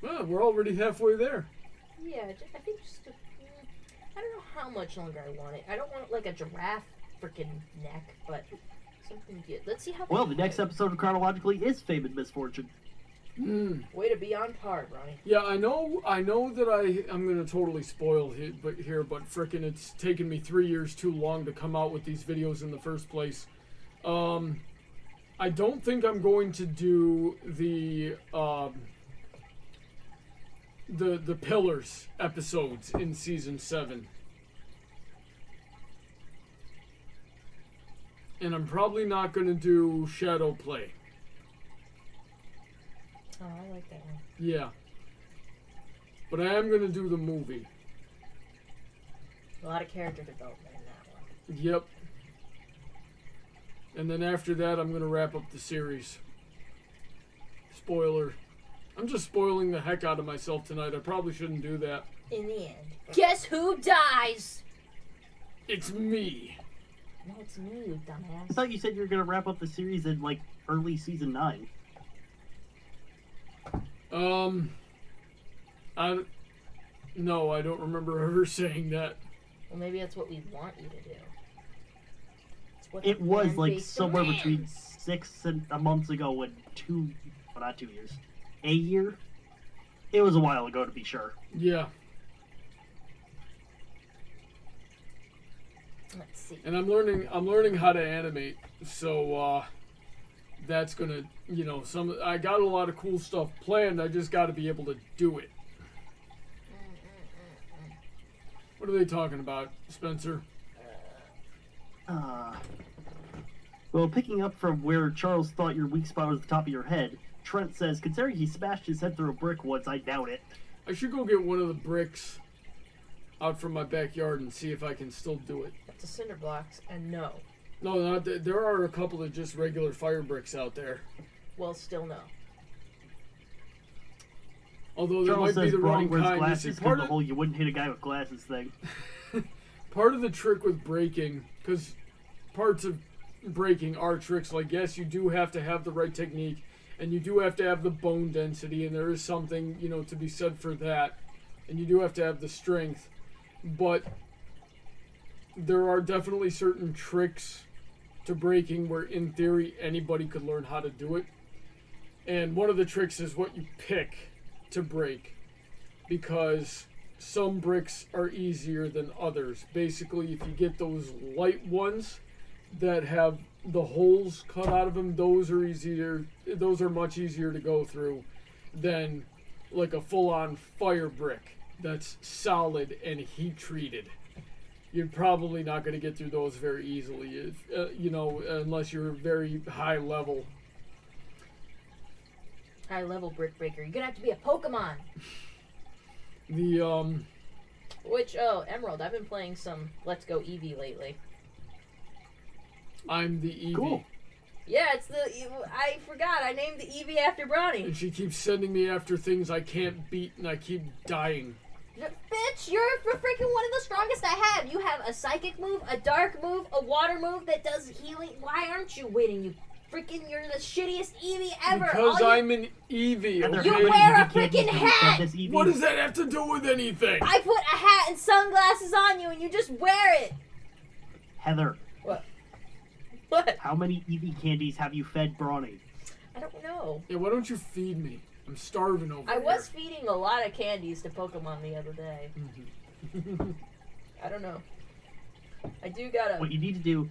Well, we're already halfway there. Yeah, I think just... I don't know how much longer I want it. I don't want, like, a giraffe freaking neck, but something good. Let's see how... Well, the next episode of Chronologically is Fame and Misfortune. Way to be on par, Ronnie. Yeah, I know that I'm gonna totally spoil it, but frickin' it's taken me 3 years too long to come out with these videos in the first place. I don't think I'm going to do the Pillars episodes in Season 7. And I'm probably not gonna do Shadow Play. Oh, I like that one. Yeah. But I am gonna do the movie. A lot of character development in that one. Yep. And then after that, I'm gonna wrap up the series. Spoiler. I'm just spoiling the heck out of myself tonight. I probably shouldn't do that. In the end. Guess who dies? It's me. No, it's me, you I dumbass. thought you said you were going to wrap up the series in, like, early Season 9. No, I don't remember ever saying that. Well, maybe that's what we want you to do. It's what It the was, fan like, base somewhere between demands. 6 and a month ago when well, not 2 years, a year? It was a while ago, to be sure. Yeah. Let's see. And I'm learning how to animate, so that's gonna, I got a lot of cool stuff planned. I just got to be able to do it. What are they talking about, Spencer? Well, picking up from where Charles thought your weak spot was the top of your head, Trent says, considering he smashed his head through a brick once, I doubt it. I should go get one of the bricks out from my backyard and see if I can still do it. That's a cinder blocks, and no. No, there are a couple of just regular fire bricks out there. Well, still no. Although there Charles might be says the Brody wrong wears kind. You glasses see, because the whole you wouldn't hit a guy with glasses thing. part of the trick with breaking, because parts of breaking are tricks, like, yes, you do have to have the right technique, and you do have to have the bone density, and there is something, to be said for that, and you do have to have the strength, but there are definitely certain tricks to breaking where in theory anybody could learn how to do it. And one of the tricks is what you pick to break, because some bricks are easier than others. Basically, if you get those light ones that have the holes cut out of them, those are much easier to go through than like a full-on fire brick that's solid and heat treated. You're probably not going to get through those very easily, if, unless you're very high level. High level brick breaker. You're gonna have to be a Pokemon. Emerald. I've been playing some Let's Go Eevee lately. I'm the Eevee. Cool. Yeah, I forgot. I named the Eevee after Brownie. And she keeps sending me after things I can't beat, and I keep dying. Bitch, you're freaking one of the strongest I have. You have a psychic move, a dark move, a water move that does healing. Why aren't you winning? You're the shittiest Eevee ever. Because I'm an Eevee. Heather, Okay? You wear a freaking hat. What does that have to do with anything? I put a hat and sunglasses on you, and you just wear it. Heather. What? How many Eevee candies have you fed Brawny? I don't know. Yeah, why don't you feed me? I'm starving over here. I was feeding a lot of candies to Pokemon the other day. I don't know. I do gotta. What you need to do,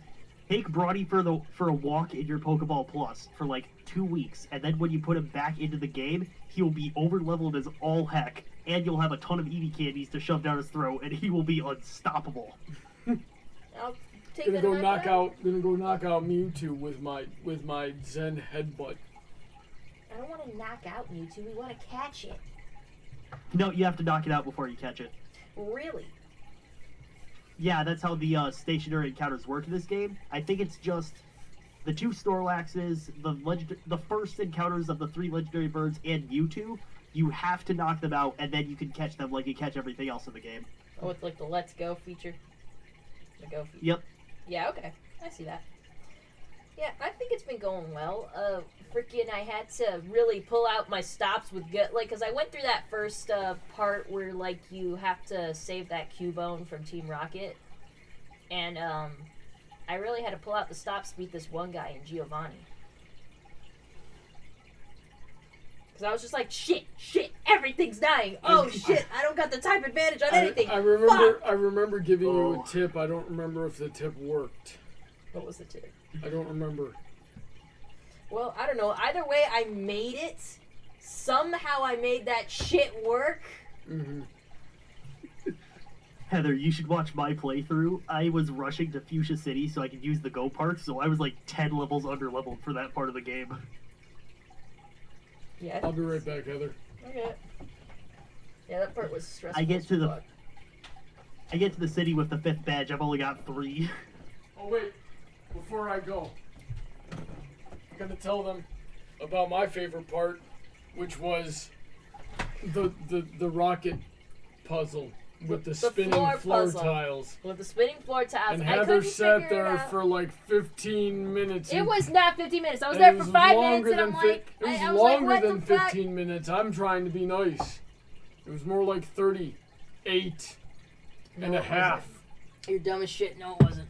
take Brawny for a walk in your Pokeball Plus for like 2 weeks, and then when you put him back into the game, he'll be over leveled as all heck, and you'll have a ton of Eevee candies to shove down his throat, and he will be unstoppable. I'll take Gonna that go in my knock out Mewtwo with my Zen headbutt. I don't want to knock out Mewtwo. We want to catch it. No, you have to knock it out before you catch it. Really? Yeah, that's how the stationary encounters work in this game. I think it's just the 2 Snorlaxes, the first encounters of the 3 legendary birds, and Mewtwo. You have to knock them out, and then you can catch them like you catch everything else in the game. Oh, it's like the Let's Go feature? The Go feature? Yep. Yeah, okay. I see that. Yeah, I think it's been going well. Freaking, I had to really pull out my stops with because I went through that first part where, like, you have to save that Cubone from Team Rocket. And, I really had to pull out the stops to beat this one guy in Giovanni. Because I was just like, shit, everything's dying. Oh, shit, I don't got the type advantage on anything. I remember giving you a tip. I don't remember if the tip worked. What was the tip? I don't remember. Well, I don't know. Either way, I made it. Somehow I made that shit work. Mm-hmm. Heather, you should watch my playthrough. I was rushing to Fuchsia City so I could use the Go Park, so I was like 10 levels under-leveled for that part of the game. Yeah. I'll be right back, Heather. Okay. Yeah, that part was stressful. I get to the city with the 5th badge. I've only got 3. Oh wait, before I go, I'm gonna tell them about my favorite part, which was the rocket puzzle with the spinning floor tiles. With the spinning floor tiles. And Heather sat there for like 15 minutes. It was not 15 minutes. I was there for 5 minutes and I'm like... It was longer than 15 minutes. I'm trying to be nice. It was more like 38 and a half. You're dumb as shit. No, it wasn't.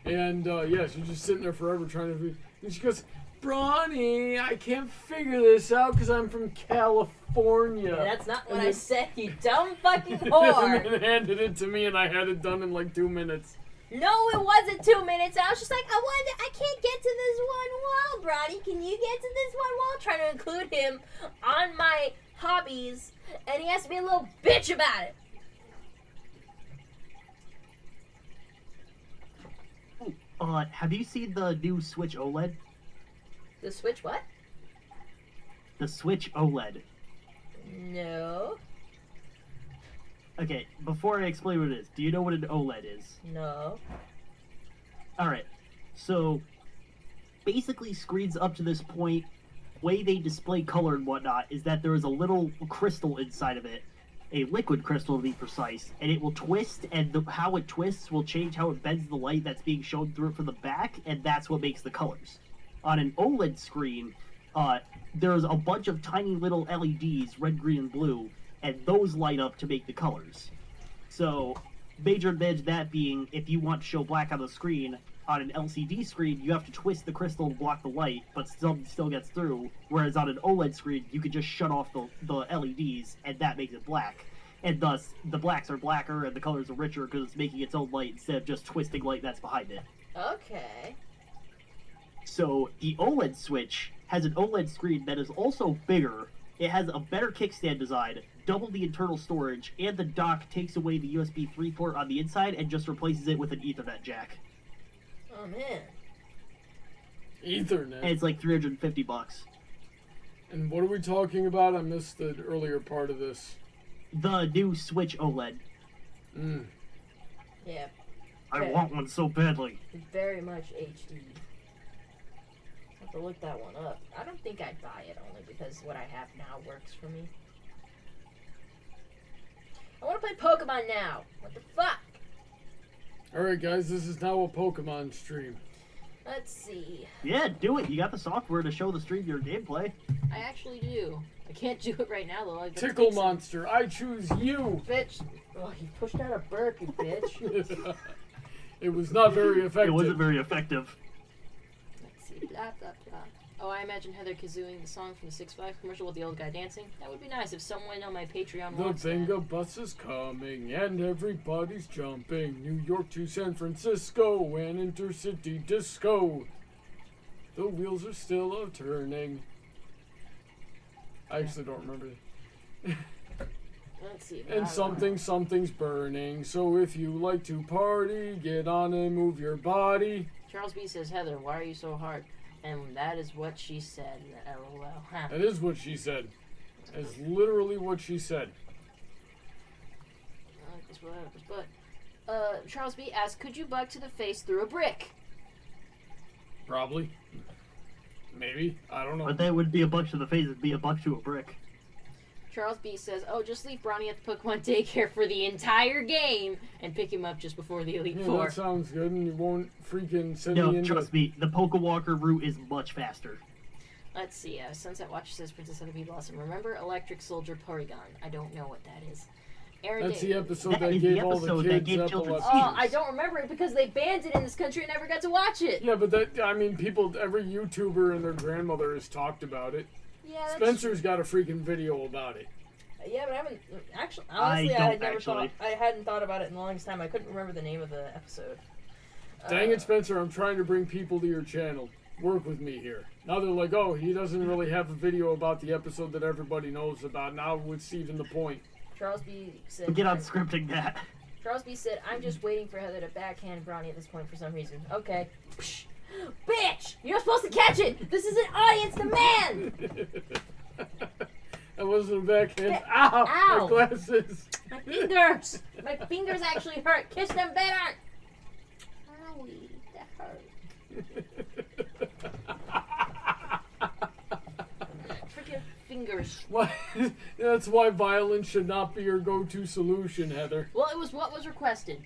And yeah, she's just sitting there forever trying to... And she goes, Brawny, I can't figure this out because I'm from California. Yeah, that's not what I said, you dumb fucking whore. And then handed it to me and I had it done in like 2 minutes. No, it wasn't 2 minutes. I was just like, I can't get to this one wall, Brawny. Can you get to this one wall? Trying to include him on my hobbies, and he has to be a little bitch about it. Have you seen the new Switch OLED? The Switch what? The Switch OLED. No. Okay, before I explain what it is, do you know what an OLED is? No. Alright, so basically screens up to this point, way they display color and whatnot is that there is a little crystal inside of it, a liquid crystal to be precise, and it will twist, and how it twists will change how it bends the light that's being shown through it from the back, and that's what makes the colors. On an OLED screen, there's a bunch of tiny little LEDs, red, green, and blue, and those light up to make the colors. So, major advantage that being, if you want to show black on the screen, on an LCD screen, you have to twist the crystal to block the light, but still gets through. Whereas on an OLED screen, you can just shut off the LEDs, and that makes it black. And thus, the blacks are blacker and the colors are richer because it's making its own light instead of just twisting light that's behind it. Okay. So the OLED Switch has an OLED screen that is also bigger. It has a better kickstand design, double the internal storage, and the dock takes away the USB 3 port on the inside and just replaces it with an Ethernet jack. Oh man. Ethernet. And it's like $350. And what are we talking about? I missed the earlier part of this. The new Switch OLED. Yeah. I Okay. want one so badly. Very much HD. I have to look that one up. I don't think I'd buy it only because what I have now works for me. I want to play Pokemon now. What the fuck? Alright guys, this is now a Pokemon stream. Let's see. Yeah, do it. You got the software to show the stream your gameplay. I actually do. I can't do it right now though. Like, Tickle Monster, I choose you! Bitch. Oh, you pushed out a burp, you bitch. It was not very effective. It wasn't very effective. Let's see. Blah, blah, blah. Oh, I imagine Heather kazooing the song from the 6 Flags commercial with the old guy dancing. That would be nice if someone on my Patreon The wants that. bingo bus is coming and everybody's jumping. New York to San Francisco and intercity disco. The wheels are still a-turning. I actually don't remember. Let's see. And something's burning. So if you like to party, get on and move your body. Charles B says, Heather, why are you so hard? And that is what she said. LOL. Huh. That is what she said. That's literally what she said. Charles B asked, could you bug to the face through a brick? Probably. Maybe. I don't know. But that would be a buck to the face. It'd be a buck to a brick. Charles B says, oh, just leave Bronny at the Pokemon daycare for the entire game and pick him up just before the Elite Yeah, Four. that sounds good, and you won't freaking send No, me into... trust me. The Pokewalker route is much faster. Let's see. Sunset Watch says, Princess Heather P. Blossom. Remember Electric Soldier Porygon? I don't know what that is. Aaron That's Day- the episode That that is gave the all the episode that kids gave children epilepsy. Oh, I don't remember it because they banned it in this country and never got to watch it. Yeah, but that, I mean, people, every YouTuber and their grandmother has talked about it. Yeah, that's Spencer's got a freaking video about it. Yeah, but I haven't actually. I Honestly, I, had don't never thought. actually. I hadn't thought about it in the longest time. I couldn't remember the name of the episode. Dang it, Spencer, I'm trying to bring people to your channel. Work with me here. Now they're like, oh, he doesn't really have a video about the episode that everybody knows about. Now what's even the point? Charles B said. But get on scripting that. Charles B said, "I'm just waiting for Heather to backhand Bronny at this point for some reason." Okay. Psh, bitch, you're not supposed to catch it. This is an audience demand. That wasn't a backhand. Ow. Ow! My glasses. My fingers. My fingers actually hurt. Kiss them better. Owie, that hurt. Freaking fingers. Why? That's why violence should not be your go-to solution, Heather. Well, it was what was requested.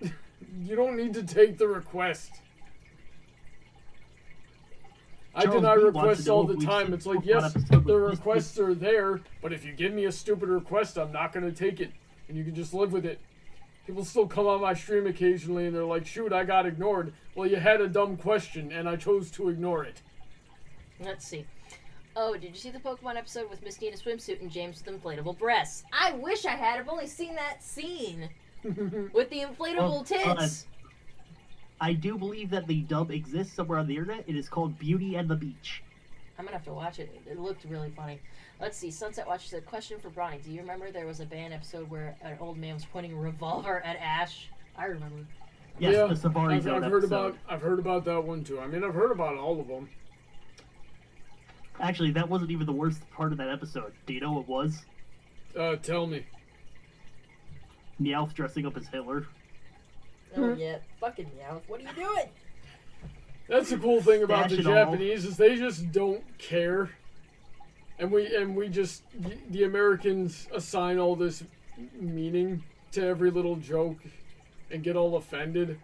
You don't need to take the request. I Charles deny B wants requests to know all if the we've time. seen It's like, Pokemon yes, episode the with Mr. requests are there, but if you give me a stupid request, I'm not going to take it. And you can just live with it. People still come on my stream occasionally and they're like, shoot, I got ignored. Well, you had a dumb question and I chose to ignore it. Let's see. Oh, did you see the Pokemon episode with Misty in a swimsuit and James with inflatable breasts? I wish I had. I've only seen that scene with the inflatable tits. I do believe that the dub exists somewhere on the internet. It is called Beauty and the Beach. I'm gonna have to watch it. It looked really funny. Let's see. Sunset Watch said, question for Bronny. Do you remember there was a band episode where an old man was pointing a revolver at Ash? I remember. Yes, Yeah, the Safari I've Zone heard episode. I've heard about that one too. I mean, I've heard about all of them. Actually, that wasn't even the worst part of that episode. Do you know what was? Tell me. Meowth dressing up as Hitler. Oh, yeah. Fucking Meowth. What are you doing? That's the cool thing about the Stash it all. Japanese is they just don't care, and we just the Americans assign all this meaning to every little joke, and get all offended,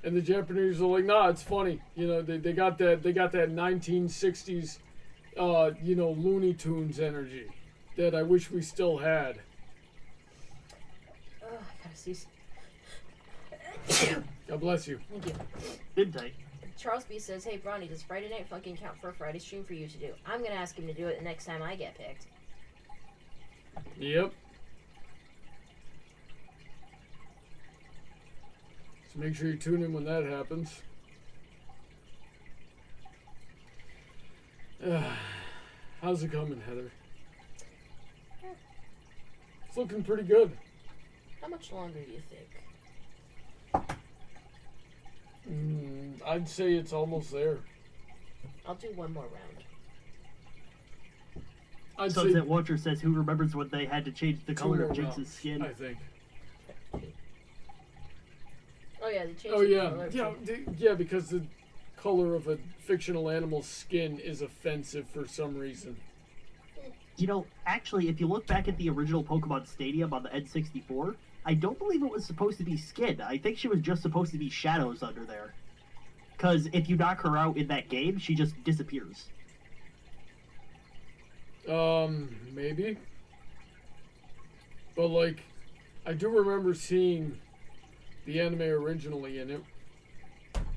and the Japanese are like, nah, it's funny. You know, they got that 1960s, you know, Looney Tunes energy that I wish we still had. Oh, I gotta see. God bless you. Thank you. Didn't I? Charles B says, "Hey, Bronny, does Friday Night Funkin' count for a Friday stream for you to do? I'm gonna ask him to do it the next time I get picked." Yep. So make sure you tune in when that happens. How's it coming, Heather? It's looking pretty good. How much longer do you think? I'd say it's almost there. I'll do one more round. I'd say Sunset Watcher says, "Who remembers when they had to change the 2 color more of Jinx's rounds, skin?" I think. Oh yeah, they changed Oh the yeah, color. yeah, because the color of a fictional animal's skin is offensive for some reason. You know, actually, if you look back at the original Pokemon Stadium on the N64, I don't believe it was supposed to be skin. I think she was just supposed to be shadows under there. Because if you knock her out in that game, she just disappears. Maybe. But like, I do remember seeing the anime originally, and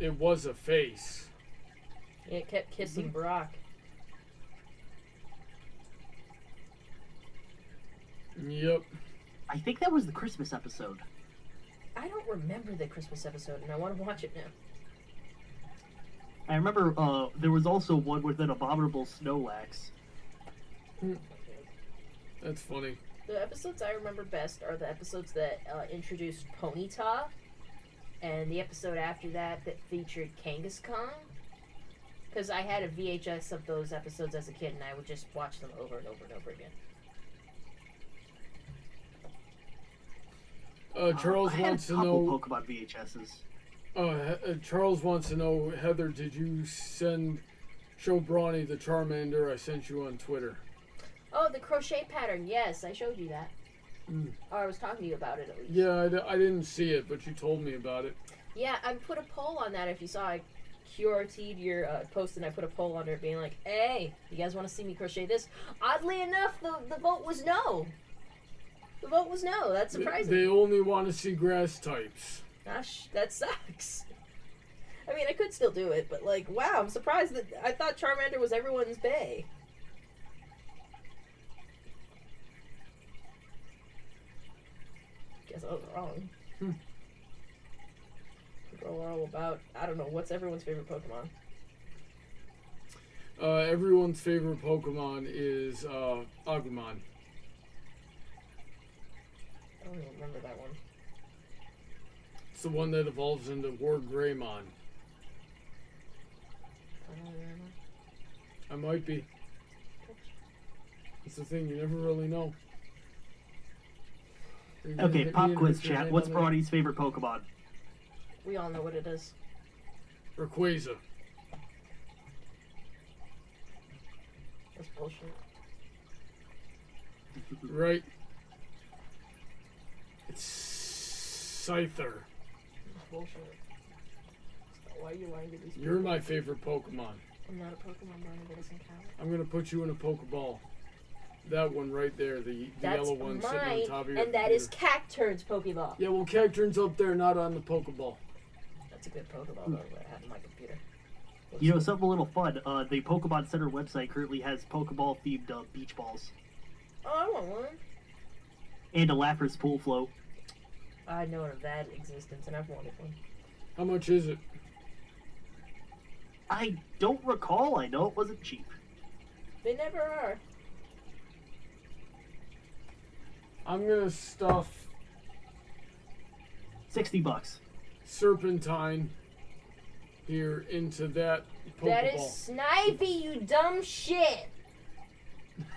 it was a face. Yeah, it kept kissing Brock. Yep. I think that was the Christmas episode. I don't remember the Christmas episode, and I want to watch it now. I remember there was also one with an abominable Snorlax. That's funny. The episodes I remember best are the episodes that introduced Ponyta, and the episode after that featured Kangaskhan. Because I had a VHS of those episodes as a kid, and I would just watch them over and over and over again. Charles I had wants a to couple know. Pokemon VHSs. Charles wants to know, Heather, did you show Brawny the Charmander I sent you on Twitter? Oh, the crochet pattern. Yes, I showed you that. Mm. Or I was talking to you about it at least. Yeah, I didn't see it, but you told me about it. Yeah, I put a poll on that. If you saw, I QRT'd your post and I put a poll under it being like, "Hey, you guys want to see me crochet this?" Oddly enough, the vote was no. The vote was no. That's surprising. They only want to see grass types. Gosh, that sucks. I mean, I could still do it, but like, wow, I'm surprised that I thought Charmander was everyone's bae. Guess I was wrong. People are all about, I don't know, what's everyone's favorite Pokemon? Everyone's favorite Pokemon is Agumon. I don't even remember that one. It's the one that evolves into War Greymon. I don't remember. I might be. It's the thing, you never really know. Okay, pop Ian, quiz put your chat. hand What's on the- Brawny's favorite Pokemon? We all know what it is. Rayquaza. That's bullshit. Right. It's Scyther. That's bullshit. Why are you lying to these people? You're my favorite Pokemon. I'm not a Pokemon Brawny that doesn't count. I'm gonna put you in a Pokeball. That one right there, the That's yellow one sitting on mine, top of your and that is computer. Cacturn's Pokeball. Yeah, well, Cacturn's up there, not on the Pokeball. That's a good Pokeball though that I have on my computer. You know, something a little fun. The Pokemon Center website currently has Pokeball themed beach balls Oh, I want one. and a Lapras pool float. I know of that existence, and I've wanted one. How much is it? I don't recall. I know it wasn't cheap. They never are. I'm gonna stuff $60. Serpentine here into that Pokeball. That is Snivy, you dumb shit.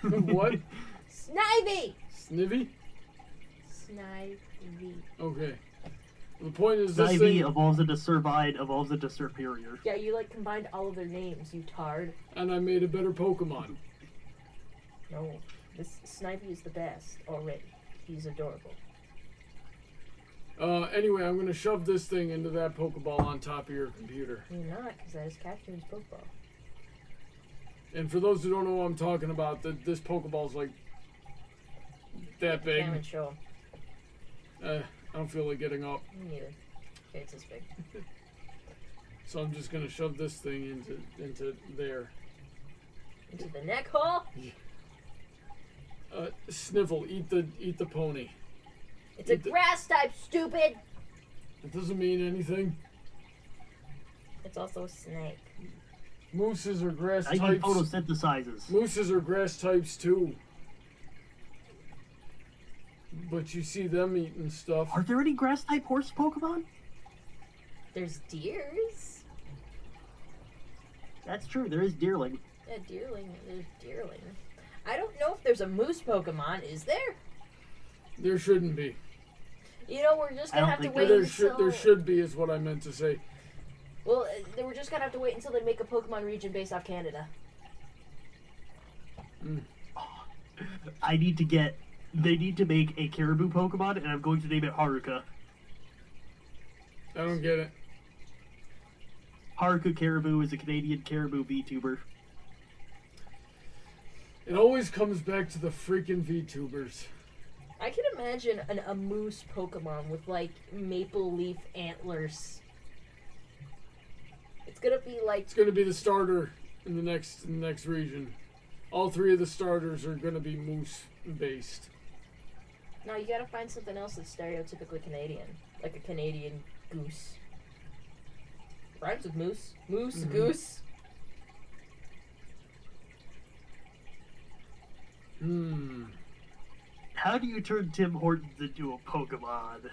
What? Snivy. Snivy? Snivy. Okay. The point is this Ivy thing, evolves into Servine, evolves into Serperior. Yeah, you like combined all of their names, you tard. and I made a better Pokemon. No, this Snivy is the best already. He's adorable. Anyway, I'm gonna shove this thing into that Pokeball on top of your computer. You're not, because that is Cacturn's Pokeball. And for those who don't know what I'm talking about, this Pokeball's like that big. Can't even show him. I don't feel like getting up. Me neither. Okay, it's this big. So I'm just gonna shove this thing into there. Into the neck hole? Sniffle, eat the pony. It's a grass type, stupid! It doesn't mean anything. It's also a snake. Mooses are grass I types. need photosynthesizes. Mooses are grass types too. But you see them eating stuff. Are there any grass type horse Pokemon? There's deers. That's true. There is Deerling. Yeah, deerling. There's deerling. I don't know if there's a moose Pokemon. Is there? There shouldn't be. You know, we're just gonna have to wait until... There should be, is what I meant to say. Well, we're just gonna have to wait until they make a Pokemon region based off Canada. I need to get... They need to make a caribou Pokemon, and I'm going to name it Haruka. I don't get it. Haruka Caribou is a Canadian caribou VTuber. It always comes back to the freaking VTubers. I can imagine a moose Pokemon with, like, maple leaf antlers. It's gonna be like... It's gonna be the starter in the next region. All three of the starters are gonna be moose based. No, you gotta find something else that's stereotypically Canadian. Like a Canadian goose. Rhymes with moose. Moose, goose. How do you turn Tim Hortons into a Pokemon?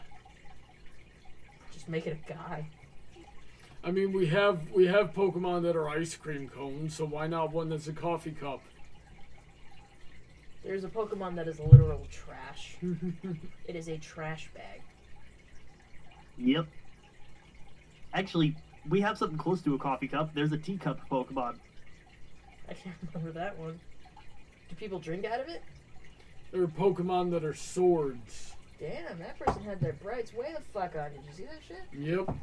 Just make it a guy. I mean, we have Pokemon that are ice cream cones, so why not one that's a coffee cup? There's a Pokemon that is literal trash. It is a trash bag. Yep. Actually, we have something close to a coffee cup. There's a teacup Pokemon. I can't remember that one. Do people drink out of it? There are Pokemon that are swords. Damn, that person had their brights way the fuck on. Did you see that shit? Yep.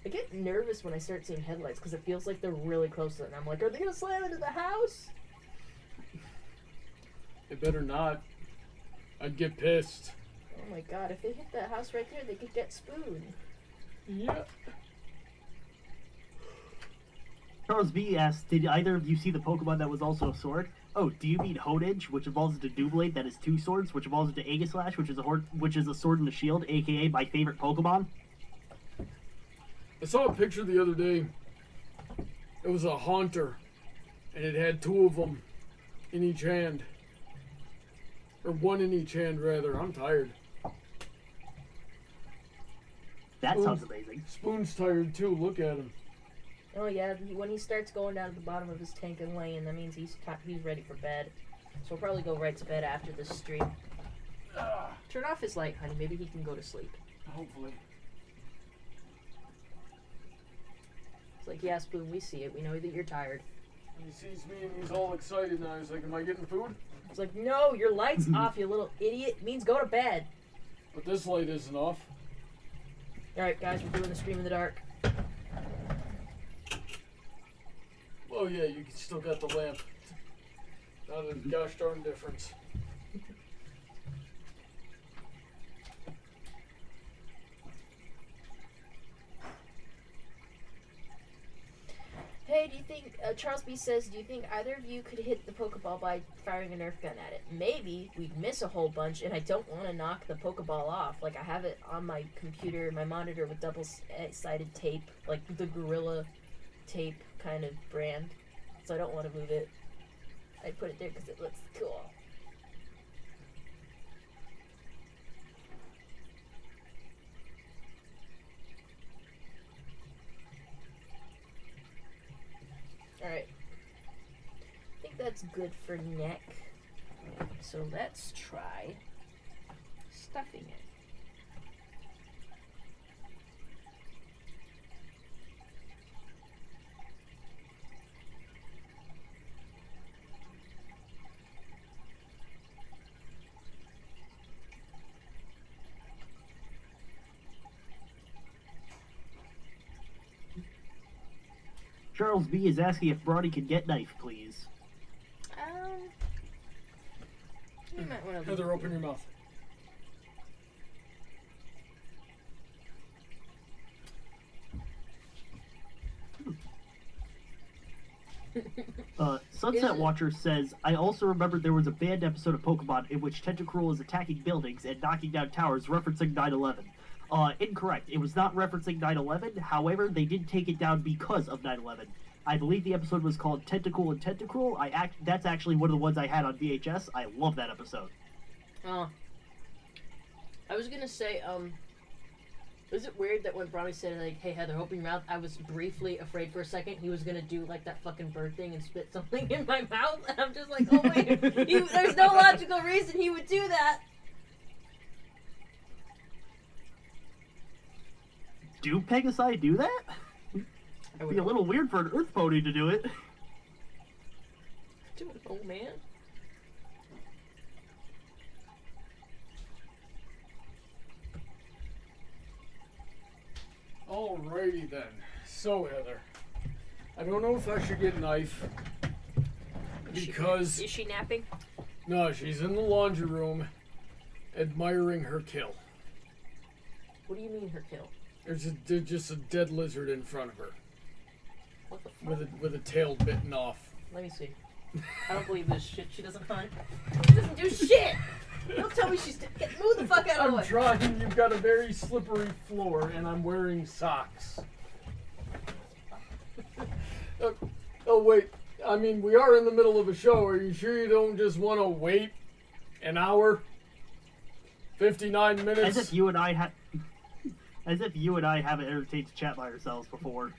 I get nervous when I start seeing headlights because it feels like they're really close to it. And I'm like, are they going to slam into the house? They better not. I'd get pissed. Oh my god, if they hit that house right there, they could get spooned. Yeah. Charles B asks, did either of you see the Pokemon that was also a sword? Oh, do you mean Honedge, which evolves into Doublade, that is two swords, which evolves into Aegislash, which is a sword and a shield, aka my favorite Pokemon? I saw a picture the other day. It was a Haunter, and it had two of them in each hand. Or one in each hand, rather. I'm tired. That sounds amazing. Spoon's tired, too. Look at him. Oh yeah, when he starts going down to the bottom of his tank and laying, that means he's ready for bed. So we'll probably go right to bed after this stream. Turn off his light, honey. Maybe he can go to sleep. Hopefully. It's like, yeah, Spoon, we see it. We know that you're tired. He sees me and he's all excited now. He's like, am I getting food? It's like, no, your light's off, you little idiot. It means go to bed. But this light isn't off. Alright, guys, we're doing the stream in the dark. Oh yeah, you still got the lamp. Not a gosh darn difference. Hey, do you think, Charles B says, do you think either of you could hit the Pokeball by firing a Nerf gun at it? Maybe. We'd miss a whole bunch, and I don't want to knock the Pokeball off. Like, I have it on my computer, my monitor with double-sided tape, like the Gorilla Tape kind of brand. So I don't want to move it. I put it there because it looks cool. Alright. I think that's good for neck. So let's try stuffing it. Charles B is asking if Brawny can get knife, please. You might want to Heather, open your mouth. Sunset Watcher says, I also remember there was a banned episode of Pokemon in which Tentacruel is attacking buildings and knocking down towers, referencing 9/11. Incorrect. It was not referencing 9/11. However, they did take it down because of 9/11. I believe the episode was called Tentacle and Tentacruel. That's actually one of the ones I had on VHS. I love that episode. I was gonna say, is it weird that when Brownie said, like, hey, Heather, open your mouth, I was briefly afraid for a second he was gonna do, like, that fucking bird thing and spit something in my mouth? And I'm just like, oh, wait, there's no logical reason he would do that. Do Pegasi do that? It'd be a little weird for an Earth pony to do it. Do it, old man. Alrighty then. So, Heather, I don't know if I should get knife because Is she napping? no, she's in the laundry room admiring her kill. What do you mean her kill? There's just a dead lizard in front of her What the fuck? with a tail bitten off. Let me see. I don't believe this shit. She doesn't hunt. She doesn't do shit! Don't tell me she's... Move the fuck out of the I'm way! trying. You've got a very slippery floor, and I'm wearing socks. Oh wait. I mean, we are in the middle of a show. Are you sure you don't just want to wait an hour? 59 minutes? As if you and I haven't entertained to chat by ourselves before.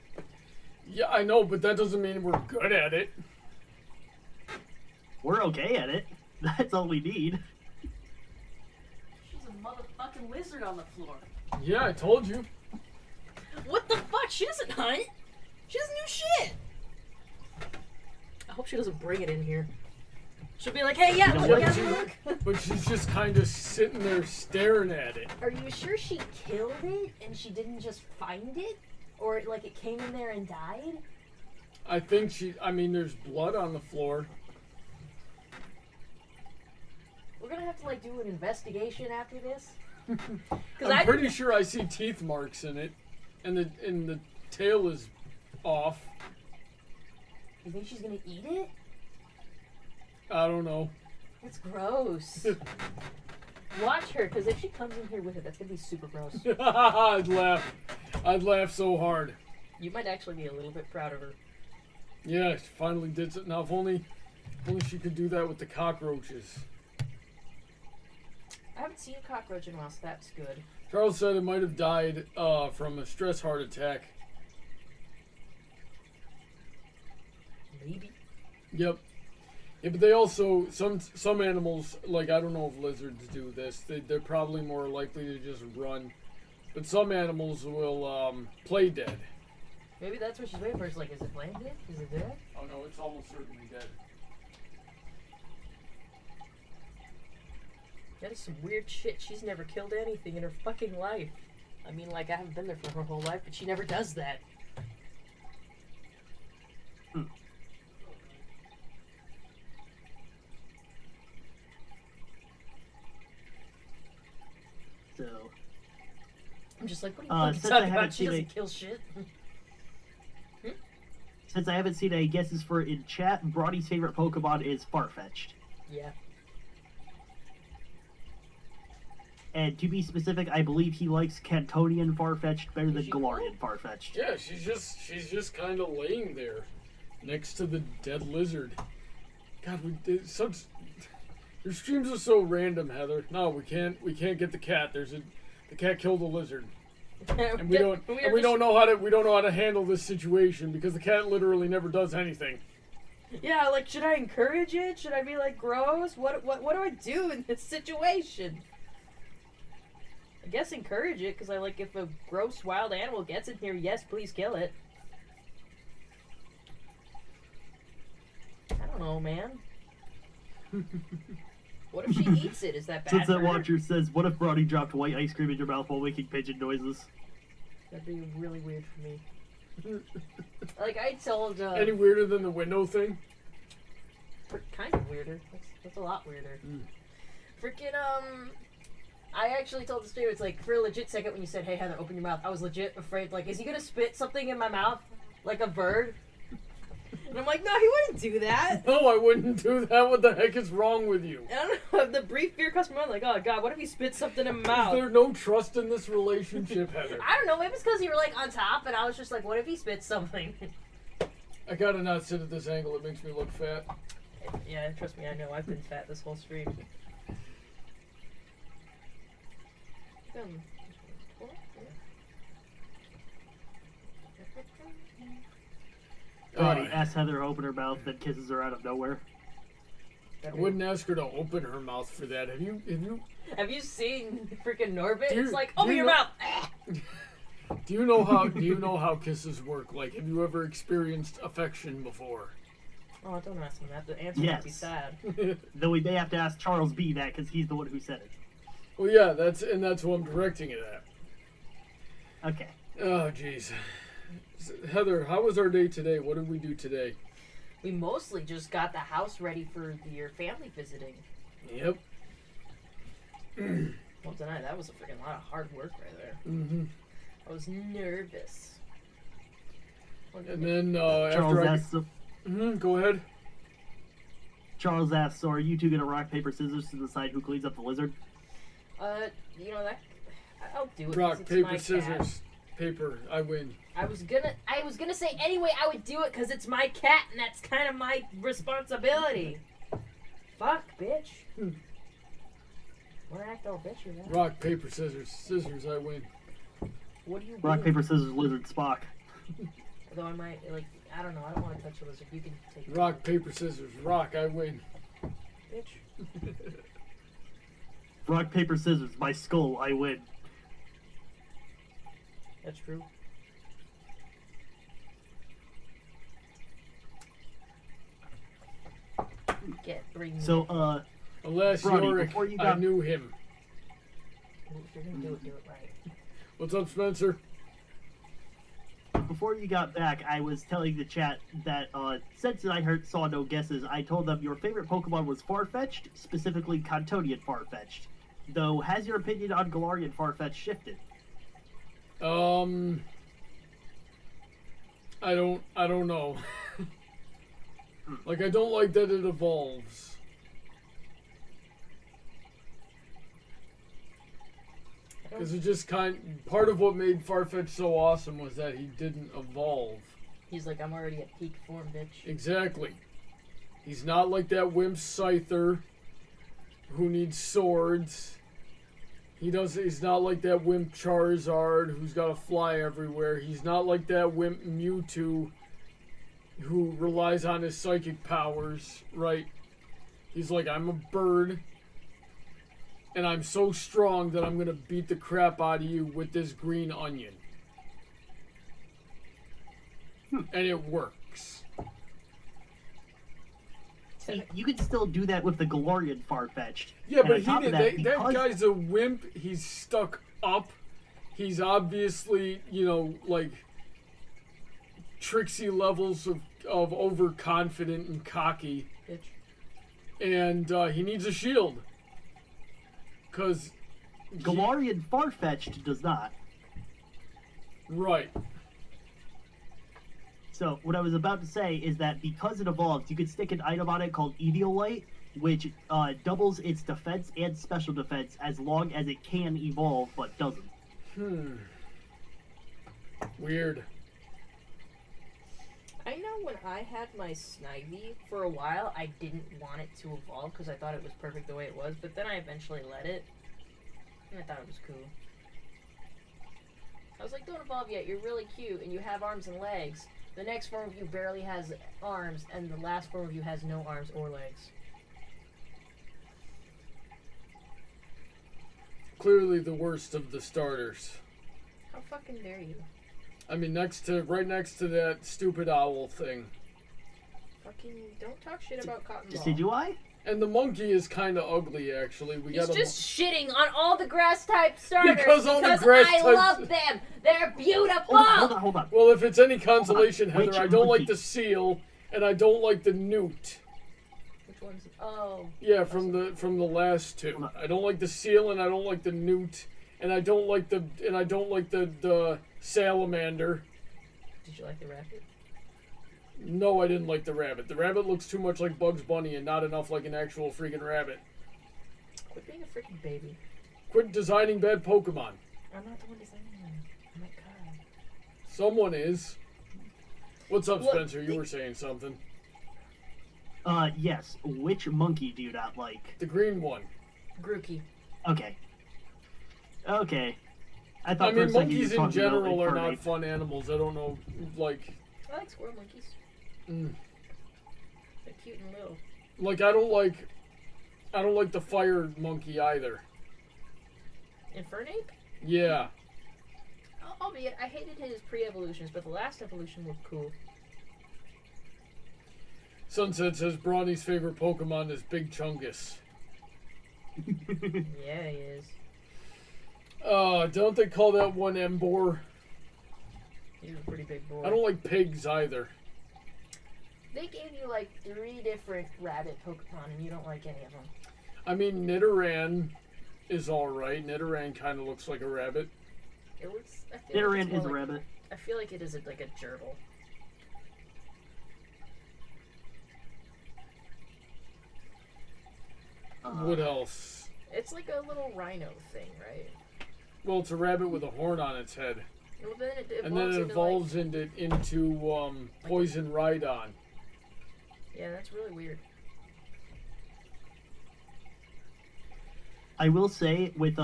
Yeah, I know, but that doesn't mean we're good at it. We're okay at it. That's all we need. She's a motherfucking lizard on the floor. Yeah, I told you. What the fuck? She doesn't hunt. She doesn't do shit. I hope she doesn't bring it in here. She'll be like, hey, yeah, You know look what? at me, look. But she's just kind of sitting there staring at it. Are you sure she killed it and she didn't just find it? Or, like, it came in there and died? I think I mean, there's blood on the floor. We're gonna have to, like, do an investigation after this. I'm pretty sure I see teeth marks in it. And the tail is off. You think she's gonna eat it? I don't know. That's gross. Watch her, because if she comes in here with it, that's gonna be super gross. I'd laugh so hard. You might actually be a little bit proud of her. Yeah, she finally did it. Now, if only she could do that with the cockroaches. I haven't seen a cockroach in a while, so that's good. Charles said it might have died from a stress heart attack. Maybe. Yep. Yeah, but they also some animals, like, I don't know if lizards do this. They're probably more likely to just run. But some animals will play dead. Maybe that's what she's waiting for. It's like, is it playing dead? Is it dead? Oh no, it's almost certainly dead. That is some weird shit. She's never killed anything in her fucking life. I mean, like, I haven't been there for her whole life, but she never does that. So, I'm just like, what are you fucking talking about? She doesn't kill shit. since I haven't seen any guesses for it in chat, Brawny's favorite Pokemon is Farfetch'd. Yeah. And to be specific, I believe he likes Cantonian Farfetch'd better than she Galarian Farfetch'd. Yeah, she's just kind of laying there, next to the dead lizard. God, we did such. Your streams are so random, Heather. No, we can't get the cat. The cat killed the lizard, and we don't know how to handle this situation because the cat literally never does anything. Yeah, like, should I encourage it? Should I be like, gross? What do I do in this situation? I guess encourage it, because if a gross wild animal gets in here, yes, please kill it. I don't know, man. What if she eats it? Is that bad for Sunset her? Watcher says, what if Brawny dropped white ice cream in your mouth while making pigeon noises? That'd be really weird for me. Like, I told... Any weirder than the window thing? Kind of weirder. That's a lot weirder. Freaking, I actually told the streamer, it's like, for a legit second when you said, hey, Heather, open your mouth, I was legit afraid, like, is he gonna spit something in my mouth? Like a bird? And I'm like, no, he wouldn't do that. No, I wouldn't do that. What the heck is wrong with you? I don't know. The brief fear crossed my mind. Like, oh god, what if he spits something in my Is mouth? there no trust in this relationship, Heather? I don't know. Maybe it's because you were like on top, and I was just like, what if he spits something? I gotta not sit at this angle. It makes me look fat. Yeah, trust me, I know. I've been fat this whole stream. Brody asks Heather to open her mouth, then kisses her out of nowhere. I wouldn't ask her to open her mouth for that. Have you seen freaking Norbit? Do It's you- like, do open you your know- mouth! Do you know how kisses work? Like, have you ever experienced affection before? Oh, don't ask him that. The answer might be Yes. sad. Though we may have to ask Charles B that because he's the one who said it. Well, yeah, that's who I'm directing it at. Okay. Oh, jeez. Heather, how was our day today? What did we do today? We mostly just got the house ready for your family visiting. Yep. Well, tonight, that was a freaking lot of hard work right there. Mm-hmm. I was nervous. And then Charles after asks, go ahead. Charles asks, so are you two gonna rock, paper, scissors to decide who cleans up the lizard? You know that I'll do it. 'cause Rock, it's paper, my cat. scissors. Paper. I win. I was gonna say anyway I would do it because it's my cat and that's kind of my responsibility. Fuck, bitch. Wanna act all bitchy, man? Rock, paper, scissors. Scissors. I win. What do you Rock, mean? paper, scissors, lizard, Spock. Although I might I don't know. I don't want to touch a lizard. You can take it. Rock, paper, scissors. Rock. I win. Bitch. Rock, paper, scissors, my skull, I win. That's true. Bring me. So, Alas, Brody, Yorick, before you I got- knew him. If you're gonna do it right. What's up, Spencer? before you got back, I was telling the chat that since I saw no guesses, I told them your favorite Pokemon was Farfetch'd, specifically Cantonian Farfetch'd. Though, has your opinion on Galarian Farfetch'd shifted? I don't know. Like, I don't like that it evolves. Because it just part of what made Farfetch so awesome was that he didn't evolve. He's like, I'm already at peak form, bitch. Exactly. He's not like that wimp Scyther who needs swords. He's not like that wimp Charizard who's got to fly everywhere. He's not like that wimp Mewtwo who relies on his psychic powers, right? He's like, I'm a bird, and I'm so strong that I'm going to beat the crap out of you with this green onion. And it works. See, you can still do that with the Galarian Farfetch'd. Yeah, And but on top of that because- guy's a wimp. He's stuck up. He's obviously, like tricksy levels of overconfident and cocky. Bitch. And he needs a shield. Because Galarian Farfetch'd does not. Right. So, what I was about to say is that because it evolves, you could stick an item on it called Eviolite, which doubles its defense and special defense as long as it can evolve, but doesn't. Weird. I know when I had my Snivy for a while, I didn't want it to evolve because I thought it was perfect the way it was, but then I eventually let it, and I thought it was cool. I was like, don't evolve yet, you're really cute, and you have arms and legs. The next form of you barely has arms, and the last form of you has no arms or legs. Clearly the worst of the starters. How fucking dare you? I mean, right next to that stupid owl thing. Fucking don't talk shit about Cotton Ball. Did I? And the monkey is kind of ugly, actually. He's just shitting on all the grass type starters Because all the grass I types- love them. They're beautiful. Hold on. Well, if it's any consolation, Hold on. Heather, Which I don't like monkey? the seal, and I don't like the newt. Which one's? Oh. Yeah, from the last two. I don't like the seal, and I don't like the newt, and I don't like the salamander. Did you like the rabbit? No, I didn't like the rabbit. The rabbit looks too much like Bugs Bunny and not enough like an actual freaking rabbit. Quit being a freaking baby. Quit designing bad Pokemon. I'm not the one designing them. I'm like Kyle. Someone is. What's up, Look, Spencer? You were saying something. Yes. Which monkey do you not like? The green one. Grookey. Okay. Okay. I thought I for a mean, second you monkeys were in talking about general are not Infernape. fun animals. I don't know, like... I like squirrel monkeys. Mm. They're cute and little. Like, I don't like the fire monkey either. Infernape? Yeah. Albeit, I hated his pre-evolutions, but the last evolution looked cool. Sunset says Brawny's favorite Pokemon is Big Chungus. Yeah, he is. Don't they call that one Embor? He's a pretty big boy. I don't like pigs either. They gave you like 3 different rabbit Pokemon, and you don't like any of them. I mean, Nidoran is alright. Nidoran kind of looks like a rabbit. It looks. I feel like Nidoran it's more is a like, rabbit. I feel like it is like a gerbil. What else? It's like a little rhino thing, right? Well, it's a rabbit with a horn on its head. Well, then it And then it evolves into Poison Rhydon. Like, yeah, that's really weird. I will say, with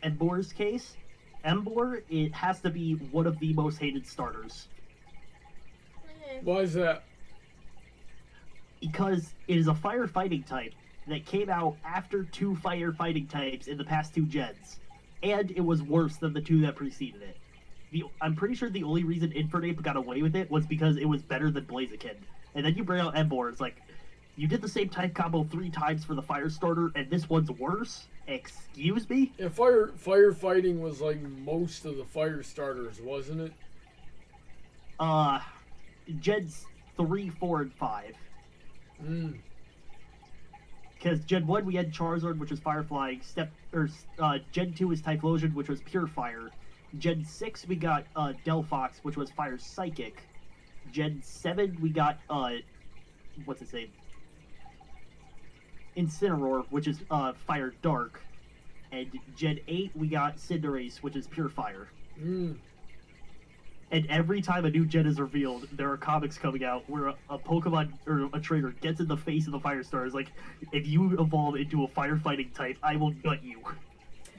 Embor's case, Embor, it has to be one of the most hated starters. Why is that? Because it is a firefighting type that came out after 2 firefighting types in the past 2 gens. And it was worse than the 2 that preceded it. I'm pretty sure the only reason Infernape got away with it was because it was better than Blaziken. And then you bring out Embor, it's like, you did the same type combo 3 times for the fire starter, and this one's worse? Excuse me? Yeah, firefighting was like most of the fire starters, wasn't it? Gens 3, 4, and 5. Mm. Because Gen 1 we had Charizard, which was Fire Flying. Gen 2 is Typhlosion, which was Pure Fire. Gen 6 we got Delphox, which was Fire Psychic. Gen 7 we got what's its name? Incineroar, which is Fire Dark. And Gen 8 we got Cinderace, which is Pure Fire. Mm. And every time a new gen is revealed, there are comics coming out where a Pokemon or a trainer gets in the face of the fire star. Is like, if you evolve into a firefighting type, I will gut you.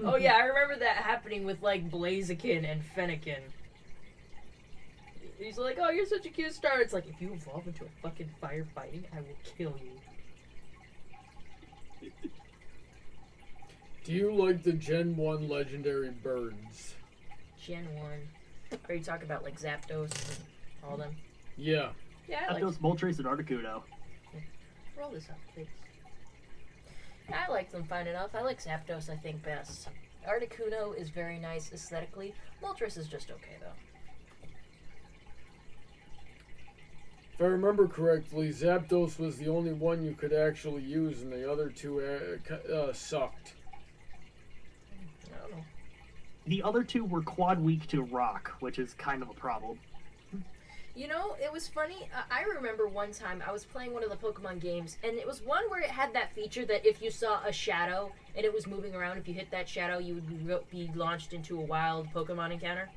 Oh yeah, I remember that happening with like Blaziken and Fennekin. He's like, "Oh, you're such a cute star." It's like, if you evolve into a fucking firefighting, I will kill you. Do you like the Gen 1 legendary birds? Gen 1. Are you talking about like Zapdos and all them? Yeah. Yeah, I like. Those Moltres and Articuno. Roll this up, please. Yeah, I like them fine enough. I like Zapdos, I think, best. Articuno is very nice aesthetically. Moltres is just okay, though. If I remember correctly, Zapdos was the only one you could actually use, and the other 2 sucked. I don't know. The other 2 were quad weak to rock, which is kind of a problem. You know, it was funny. I remember one time I was playing one of the Pokemon games, and it was one where it had that feature that if you saw a shadow and it was moving around, if you hit that shadow, you would be launched into a wild Pokemon encounter.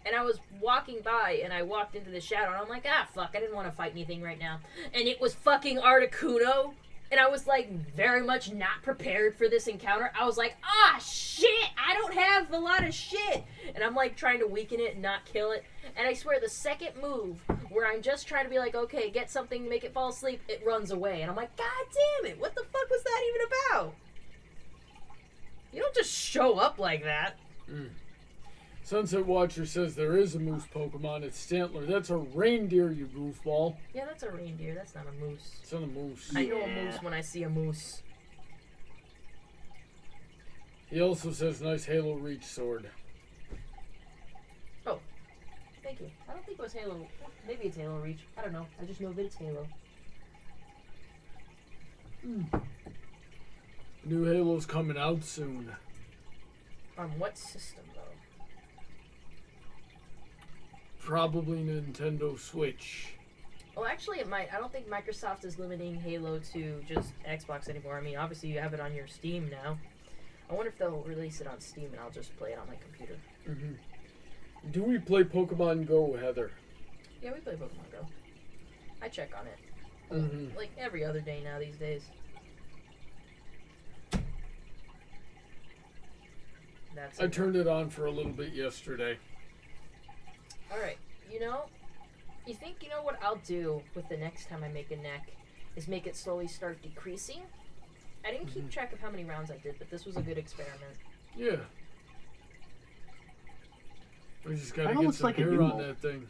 And I was walking by, and I walked into the shadow, and I'm like, ah, fuck, I didn't want to fight anything right now. And it was fucking Articuno. And I was, like, very much not prepared for this encounter. I was like, ah, shit! I don't have a lot of shit! And I'm, like, trying to weaken it and not kill it. And I swear, the second move, where I'm just trying to be like, okay, get something to make it fall asleep, it runs away. And I'm like, god damn it! What the fuck was that even about? You don't just show up like that. Mm. Sunset Watcher says there is a moose Pokemon. It's Stantler. That's a reindeer, you goofball. Yeah, that's a reindeer. That's not a moose. It's not a moose. I know a moose when I see a moose. He also says nice Halo Reach sword. Oh, thank you. I don't think it was Halo. Maybe it's Halo Reach. I don't know. I just know that it's Halo. New Halo's coming out soon. On what system, though? Probably Nintendo Switch. Well, actually, it might. I don't think Microsoft is limiting Halo to just Xbox anymore. I mean, obviously, you have it on your Steam now. I wonder if they'll release it on Steam and I'll just play it on my computer. Mm-hmm. Do we play Pokemon Go, Heather? Yeah, we play Pokemon Go. I check on it. Mm-hmm. Like every other day now these days. That's I turned it on for a little bit yesterday. Alright, you know what I'll do with the next time I make a neck is make it slowly start decreasing. I didn't keep track of how many rounds I did, but this was a good experiment. Yeah. We just gotta Kinda get looks some like a hair new on mold. that thing.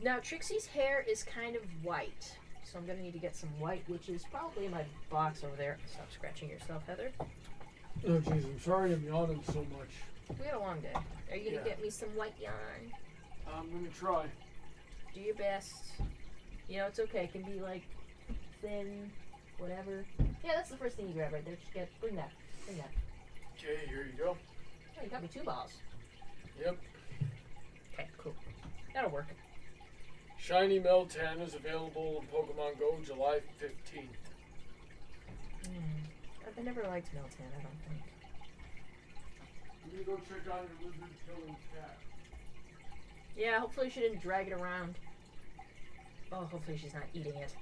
Now, Trixie's hair is kind of white, so I'm going to need to get some white, which is probably in my box over there. Stop scratching yourself, Heather. Oh, jeez, I'm sorry I'm yawning so much. We had a long day. Are you going to Yeah. get me some white yarn? I'm gonna try. Do your best. You know, it's okay. It can be, like, thin, whatever. Yeah, that's the first thing you grab right there. Just bring that. Bring that. Okay, here you go. Oh, you got me 2 balls. Yep. Okay, cool. That'll work. Shiny Meltan is available in Pokemon Go July 15th. I never liked Meltan, I don't think. I'm gonna go check on your lizard killing cat. Yeah, hopefully she didn't drag it around. Oh, hopefully she's not eating it.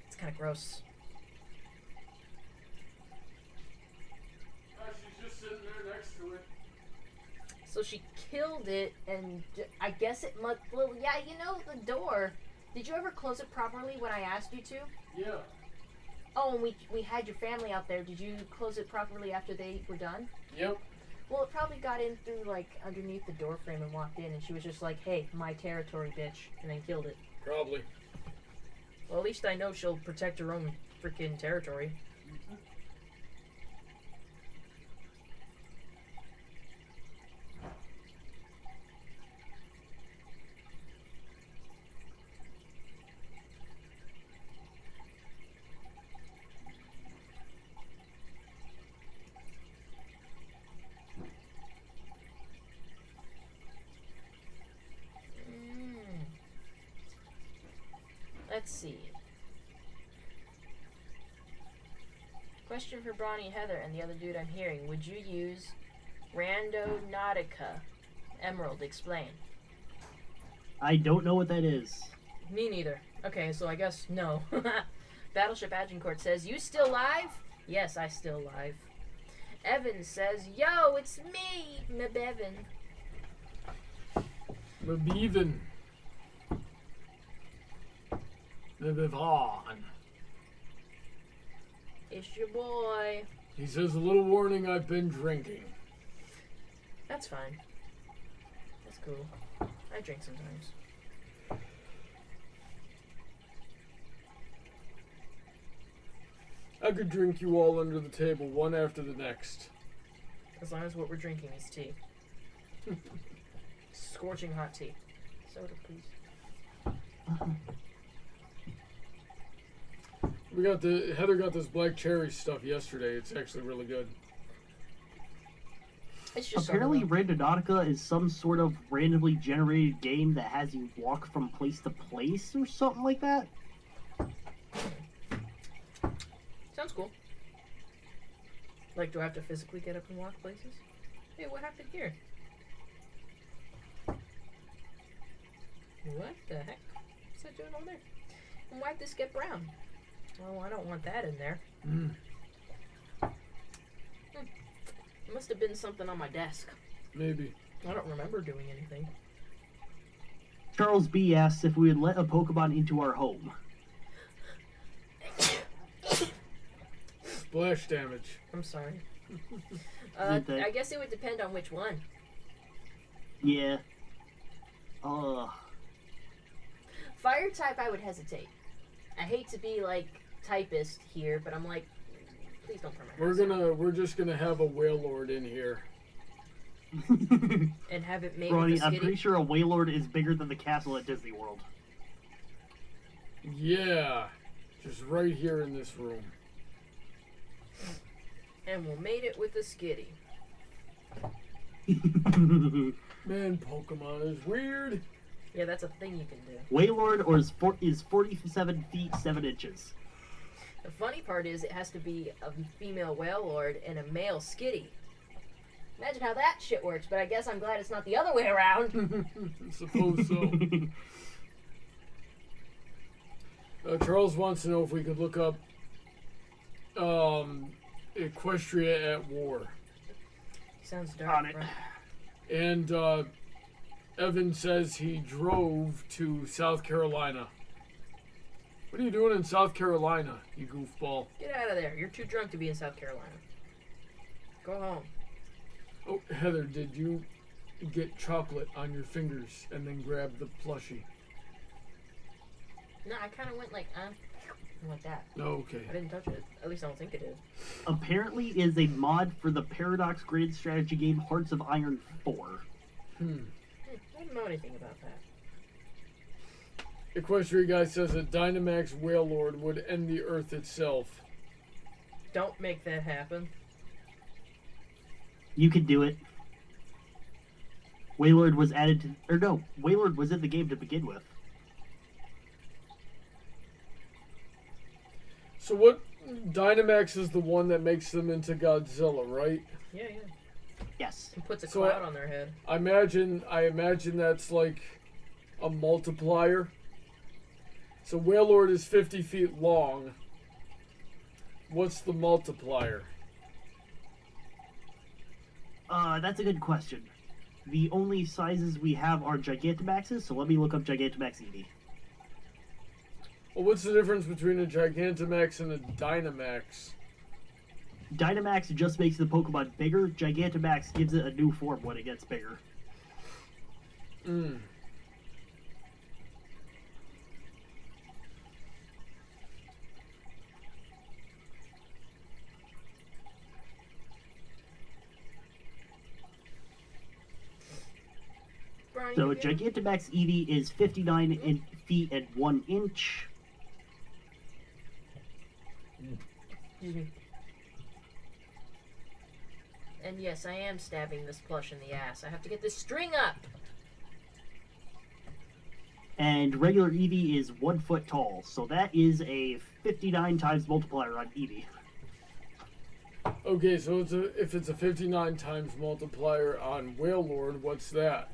It's kind of gross. She's just sitting there next to it. So she killed it, and I guess it must. Well, yeah, you know the door. Did you ever close it properly when I asked you to? Yeah. Oh, and we had your family out there. Did you close it properly after they were done? Yep. Well, it probably got in through like underneath the door frame and walked in, and she was just like, "Hey, my territory, bitch," and then killed it. Probably. Well, at least I know she'll protect her own freaking territory. Let's see. Question for Bronny, Heather, and the other dude I'm hearing. Would you use Randonautica? Emerald, explain. I don't know what that is. Me neither. Okay, so I guess no. Battleship Agincourt says, you still live? Yes, I still live. Evan says, yo, it's me, Mabevin. Mabevan. Mabevan. It's your boy. He says, a little warning, I've been drinking. That's fine. That's cool. I drink sometimes. I could drink you all under the table, one after the next. As long as what we're drinking is tea. Scorching hot tea. Soda, please. Heather got this black cherry stuff yesterday. It's actually really good. It's just Apparently, soda. Randonautica is some sort of randomly generated game that has you walk from place to place or something like that. Sounds cool. Like, do I have to physically get up and walk places? Hey, what happened here? What the heck? What's that doing over there? And why'd this get brown? Oh, I don't want that in there. It must have been something on my desk. Maybe. I don't remember doing anything. Charles B asks if we would let a Pokemon into our home. Splash damage. I'm sorry. Okay. I guess it would depend on which one. Yeah. Fire type, I would hesitate. I hate to be like typist here, but I'm like, please don't burn my house. We're just gonna have a Wailord in here. And have it made Ronnie, with a I'm skitty. pretty sure a Wailord is bigger than the castle at Disney World. Yeah. Just right here in this room. And we'll mate it with a skitty. Man, Pokemon is weird. Yeah, that's a thing you can do. Waylord is 47 feet 7 inches. The funny part is it has to be a female Wailord and a male Skitty. Imagine how that shit works, but I guess I'm glad it's not the other way around. Suppose so. Charles wants to know if we could look up Equestria at War. Sounds dark. On it. Bro. And Evan says he drove to South Carolina. What are you doing in South Carolina, you goofball? Get out of there. You're too drunk to be in South Carolina. Go home. Oh, Heather, did you get chocolate on your fingers and then grab the plushie? No, I kind of went like that. No, okay. I didn't touch it. At least I don't think it is. Apparently is a mod for the Paradox graded strategy game Hearts of Iron 4. I don't know anything about that. Equestria guy says that Dynamax Wailord would end the Earth itself. Don't make that happen. You could do it. Wailord was added to... Or no, Wailord was in the game to begin with. So what? Dynamax is the one that makes them into Godzilla, right? Yeah. Yes. It puts a So cloud on their head. I imagine that's like a multiplier. So Wailord is 50 feet long. What's the multiplier? That's a good question. The only sizes we have are Gigantamaxes, so let me look up Gigantamax Eevee. Well, what's the difference between a Gigantamax and a Dynamax? Dynamax just makes the Pokemon bigger. Gigantamax gives it a new form when it gets bigger. Brian, So you good? Gigantamax Eevee is 59 feet and 1 inch. Excuse me. And yes, I am stabbing this plush in the ass. I have to get this string up. And regular Eevee is 1 foot tall. So that is a 59 times multiplier on Eevee. Okay, so if it's a 59 times multiplier on Wailord, what's that?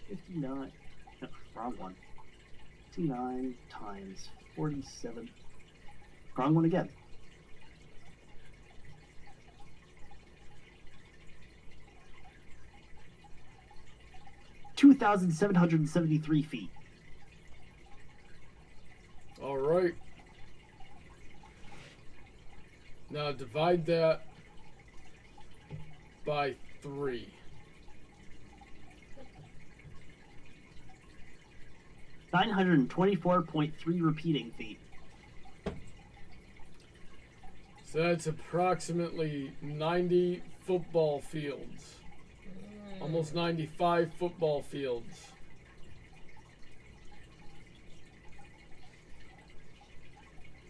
59. No, wrong one. 59 times 47. Wrong one again. $2,773 feet. All right. Now divide that by 3. $924.3 repeating feet. So that's approximately 90 football fields. Almost 95 football fields.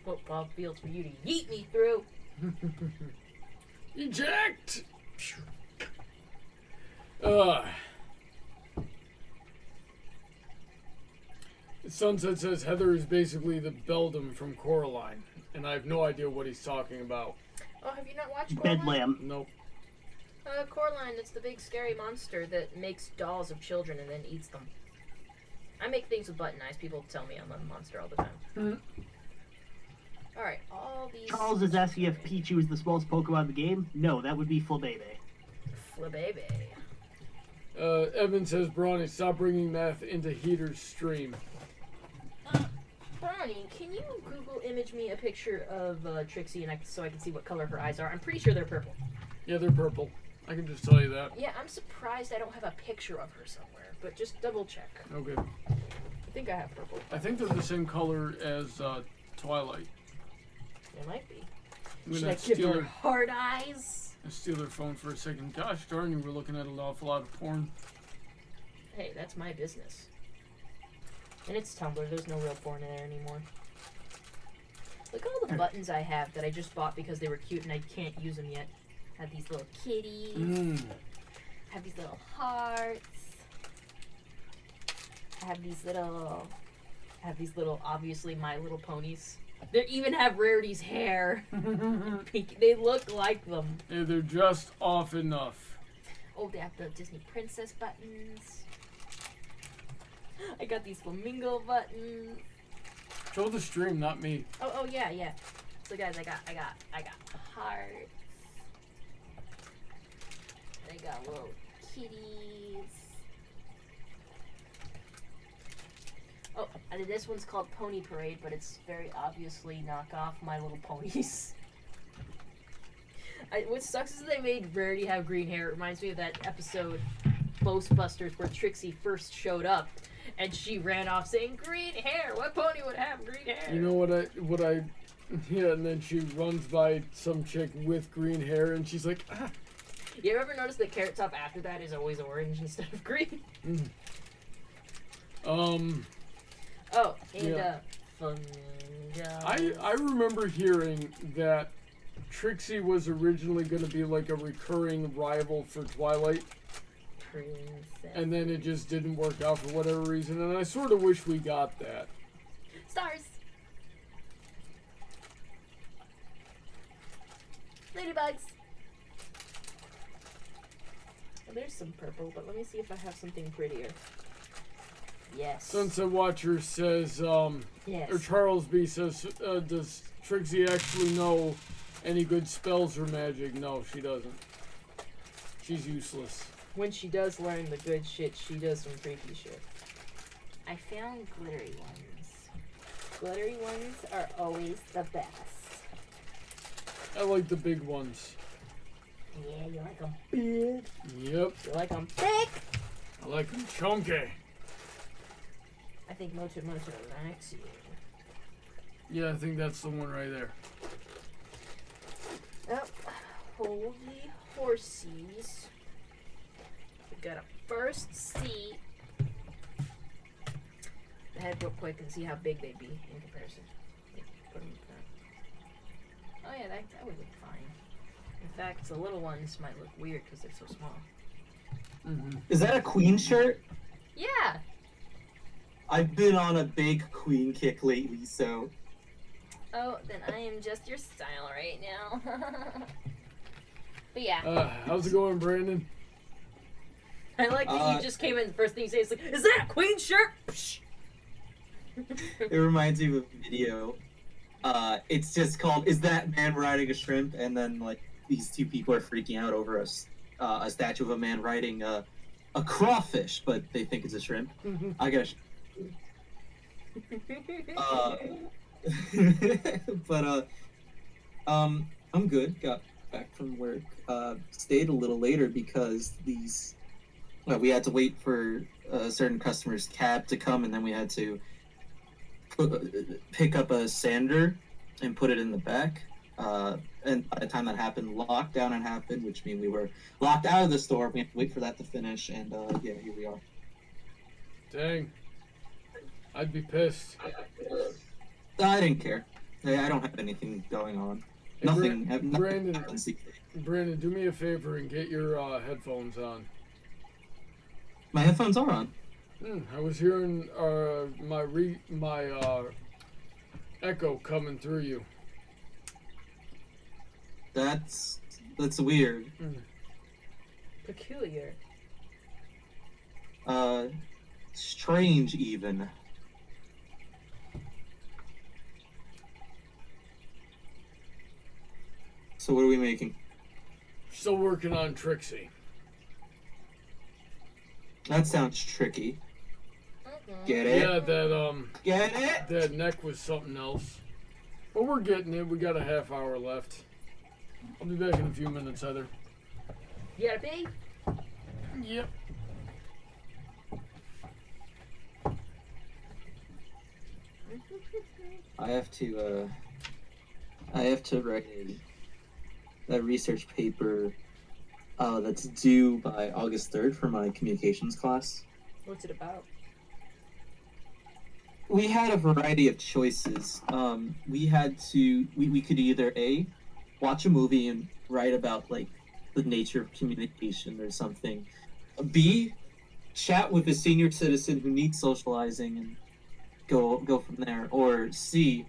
Football fields for you to yeet me through. Eject! Sunset says Heather is basically the Beldam from Coraline, and I have no idea what he's talking about. Oh, have you not watched Coraline? Bedlam. Nope. Coraline, it's the big scary monster that makes dolls of children and then eats them. I make things with button eyes. People tell me I'm a monster all the time. Alright, all these... Charles is asking if Pichu is the smallest Pokemon in the game. No, that would be Flabebe. Flabebe. Evan says, Brawny, stop bringing math into Heater's stream. Bonnie, can you Google image me a picture of Trixie and so I can see what color her eyes are? I'm pretty sure they're purple. Yeah, they're purple. I can just tell you that. Yeah, I'm surprised I don't have a picture of her somewhere, but just double check. Okay. I think I have purple. I think they're the same color as Twilight. They might be. I'm Should gonna I give steal her her, hard eyes? steal her phone for a second. Gosh darn, you were looking at an awful lot of porn. Hey, that's my business. And it's Tumblr. There's no real porn in there anymore. Look at all the buttons I have that I just bought because they were cute and I can't use them yet. I have these little kitties. I have these little hearts. I have these little, obviously, My Little Ponies. They even have Rarity's hair. They look like them. Yeah, they're just off enough. Oh, they have the Disney Princess buttons. I got these flamingo buttons. Show the stream, not me. Oh yeah. So guys, I got hearts. I got little kitties. Oh, and this one's called Pony Parade, but it's very obviously knockoff My Little Ponies. What sucks is they made Rarity have green hair. It reminds me of that episode, Ghostbusters, where Trixie first showed up, and she ran off saying, "Green hair! What pony would have green hair?" You know what I, yeah, and then she runs by some chick with green hair, and she's like, ah. You ever notice the Carrot Top after that is always orange instead of green? Oh, and yeah. Fungi. I remember hearing that Trixie was originally going to be like a recurring rival for Twilight, Princess. and then it just didn't work out for whatever reason, and I sort of wish we got that. Stars. Ladybugs. Oh, there's some purple, but let me see if I have something prettier. Yes. Sunset Watcher says, Yes. or Charles B says, does Trixie actually know any good spells or magic? No, she doesn't. She's useless. When she does learn the good shit, she does some freaky shit. I found glittery ones. Glittery ones are always the best. I like the big ones. Yeah, you like them big. Yep. You like them thick. I like them chunky. I think Mocha likes you. Yeah, I think that's the one right there. Oh, holy horsies. We got a first seat. Head real quick and see how big they'd be in comparison. Put them Oh yeah, that would look fine. in fact, the little ones might look weird because they're so small. Mm-hmm. Is that a Queen shirt? Yeah! I've been on a big Queen kick lately, so Oh, then I am just your style right now. But yeah. How's it going, Brandon? I like that you just came in, the first thing you say is like, is that a Queen shirt? Psh! it reminds me of a video. It's just called "Is That Man Riding a Shrimp?" And then like these two people are freaking out over a statue of a man riding a crawfish, but they think it's a shrimp. I gotta. But I'm good. Got back from work. Stayed a little later because we had to wait for a certain customer's cab to come, and then we had to pick up a sander and put it in the back. And by the time that happened, lockdown had happened, which means we were locked out of the store. We had to wait for that to finish, and yeah, here we are. Dang. I'd be pissed. I didn't care. I don't have anything going on. Hey, Nothing. Brandon, happens. Brandon, do me a favor and get your headphones on. My headphones are on. I was hearing my echo coming through you. That's weird. Peculiar. Strange even. So what are we making? Still working on Trixie. That sounds tricky. Get it? Yeah, that Get it? that neck was something else. But we're getting it. We got a half hour left. I'll be back in a few minutes, Heather. You gotta pee? Yep. I have to write a research paper that's due by August 3rd for my communications class. What's it about? we had a variety of choices. We could either A, watch a movie and write about like the nature of communication or something. B, chat with a senior citizen who needs socializing and go from there. Or C,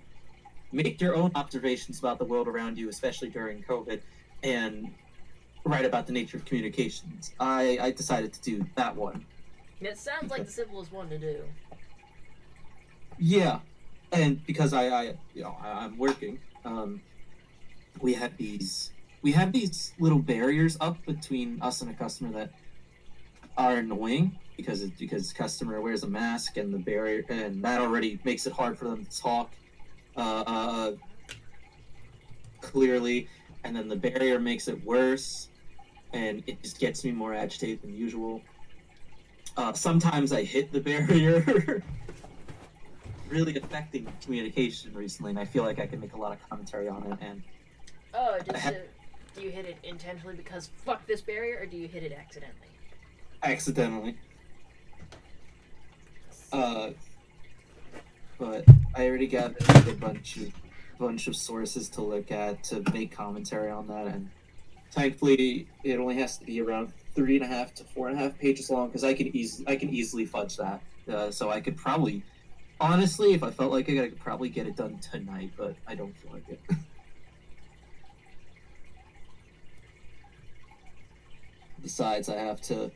make your own observations about the world around you, especially during COVID, and write about the nature of communications. I decided to do that one. It sounds like the simplest one to do. Yeah, and because I'm working, we have these little barriers up between us and a customer that are annoying because customer wears a mask and the barrier, and that already makes it hard for them to talk clearly, and then the barrier makes it worse, and it just gets me more agitated than usual. Sometimes I hit the barrier. Really affecting communication recently, and I feel like I can make a lot of commentary on it. And Oh, do you hit it intentionally because fuck this barrier, or do you hit it accidentally? accidentally. But I already gathered a bunch of sources to look at to make commentary on that, and thankfully it only has to be around 3.5 to 4.5 pages long because I can easily fudge that. So I could probably, honestly, if I felt like it, I could probably get it done tonight, but I don't feel like it. Besides, I have to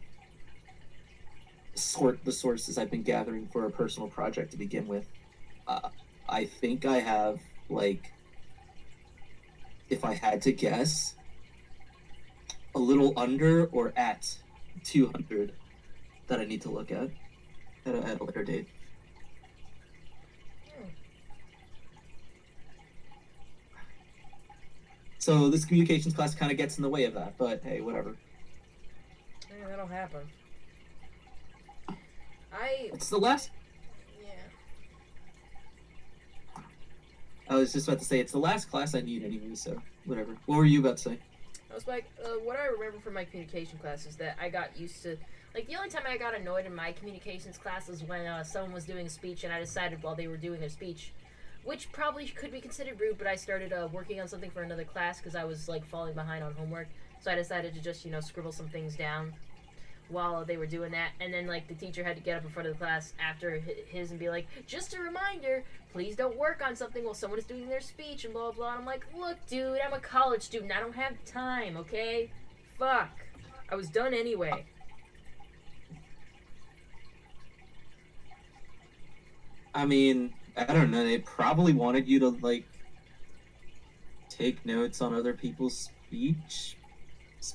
sort the sources I've been gathering for a personal project to begin with. I think I have, like, if I had to guess, a little under or at 200 that I need to look at a later date. So this communications class kind of gets in the way of that, but hey, whatever. Yeah, that'll happen. It's the last. Yeah. I was just about to say it's the last class I need anyway, so whatever. What were you about to say? I was like, what I remember from my communication class is that I got used to, like, the only time I got annoyed in my communications class was when someone was doing a speech and I decided while they were doing their speech, which probably could be considered rude, but I started working on something for another class because I was, like, falling behind on homework. So I decided to just, scribble some things down while they were doing that. And then, like, the teacher had to get up in front of the class after his and be like, just a reminder, please don't work on something while someone is doing their speech and blah, blah, blah. And I'm like, look, dude, I'm a college student. I don't have time, okay? Fuck. I was done anyway. I mean, I don't know. They probably wanted you to, like, take notes on other people's speeches.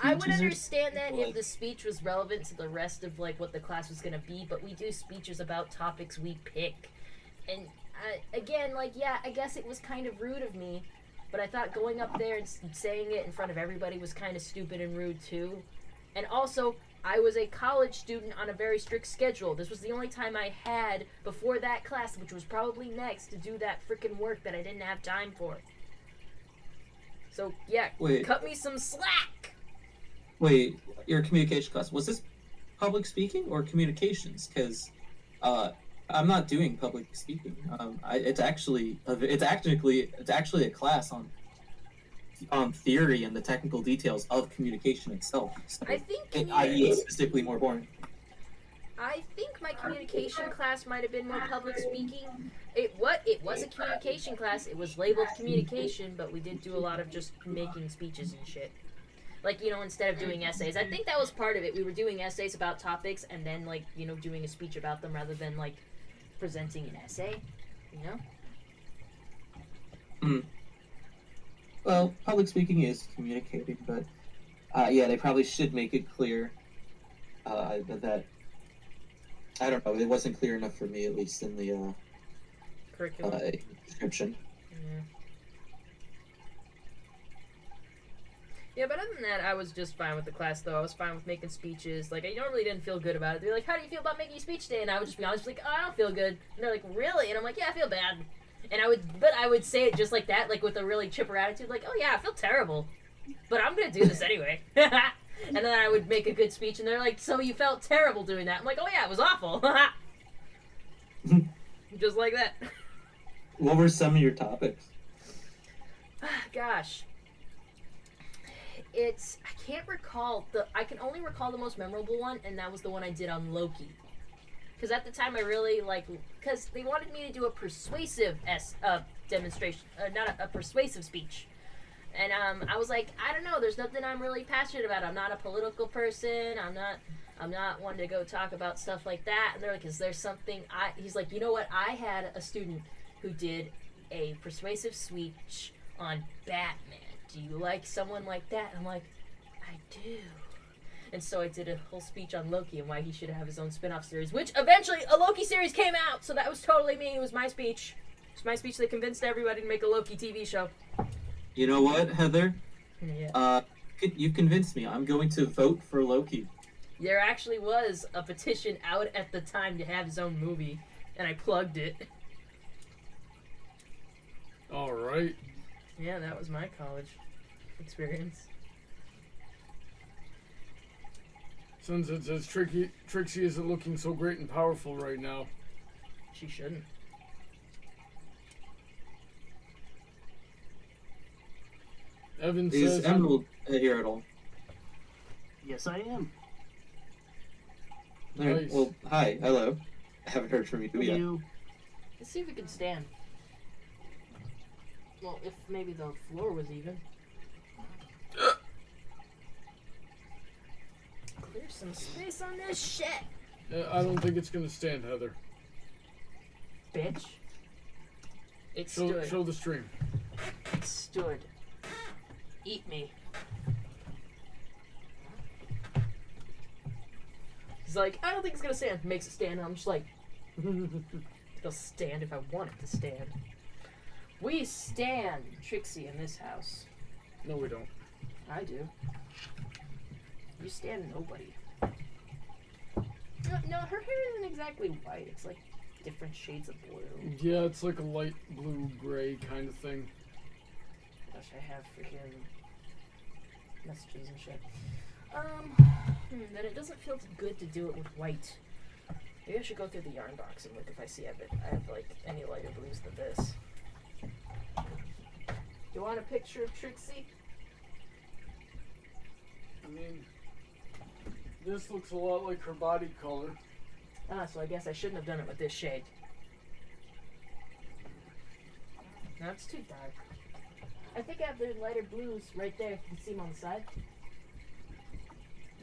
I would understand that if the speech was relevant to the rest of, like, what the class was going to be, but we do speeches about topics we pick. And, again, like, yeah, I guess it was kind of rude of me, but I thought going up there and saying it in front of everybody was kind of stupid and rude, too. And also, I was a college student on a very strict schedule. This was the only time I had before that class, which was probably next, to do that freaking work that I didn't have time for. So, yeah, cut me some slack! Wait, your communication class, was this public speaking or communications? Because I'm not doing public speaking. It's actually a class on theory and the technical details of communication itself. So I think it's statistically more boring. I think my communication class might have been more public speaking. It was a communication class. It was labeled communication, but we did do a lot of just making speeches and shit. Like, instead of doing essays. I think that was part of it. We were doing essays about topics and then, like, doing a speech about them rather than, like, presenting an essay, Well, public speaking is communicating, but, yeah, they probably should make it clear that, I don't know, it wasn't clear enough for me, at least in the curriculum description. Yeah, but other than that, I was just fine with the class, though. I was fine with making speeches. Like, I normally didn't feel good about it. They're like, how do you feel about making a speech today? And I would just be honest, like, oh, I don't feel good. And they're like, really? And I'm like, yeah, I feel bad. And I would say it just like that, like with a really chipper attitude, like, oh yeah, I feel terrible. But I'm gonna do this anyway. And then I would make a good speech, and they're like, so you felt terrible doing that? I'm like, oh yeah, it was awful. Just like that. What were some of your topics? Gosh. I can't recall I can only recall the most memorable one, and that was the one I did on Loki. Because at the time I really because they wanted me to do a persuasive demonstration, not a persuasive speech. And I was like, I don't know, there's nothing I'm really passionate about. I'm not a political person. I'm not one to go talk about stuff like that. And they're like, is there something he's like, you know what? I had a student who did a persuasive speech on Batman. Do you like someone like that? I'm like, I do. And so I did a whole speech on Loki and why he should have his own spin-off series, which eventually a Loki series came out. So that was totally me. It was my speech. It was my speech that convinced everybody to make a Loki TV show. You know what, Heather? Yeah. You convinced me. I'm going to vote for Loki. There actually was a petition out at the time to have his own movie, and I plugged it. All right. Yeah, that was my college experience. Since it says Trixie isn't looking so great and powerful right now. She shouldn't. Evan Is says, Emerald here at all? Yes, I am. All right, Nice. well, hi, hello. I haven't heard from you yet. You. Let's see if we can stand. Well, if maybe the floor was even. Clear some space on this shit, I don't think it's going to stand, Heather. bitch. It Show stood. the stream. It stood. Eat me. He's like, I don't think it's gonna stand. Makes it stand. I'm just like, it'll stand if I want it to stand. We stand Trixie in this house. No, we don't. I do. You stand nobody. No, her hair isn't exactly white. It's like different shades of blue. Yeah, it's like a light blue gray kind of thing. Gosh, I have freaking messages and shit. Then it doesn't feel good to do it with white. Maybe I should go through the yarn box and look if I see I have like any lighter blues than this. You want a picture of Trixie? I mean, this looks a lot like her body color. So I guess I shouldn't have done it with this shade. No, it's too dark. I think I have the lighter blues right there. You can see them on the side.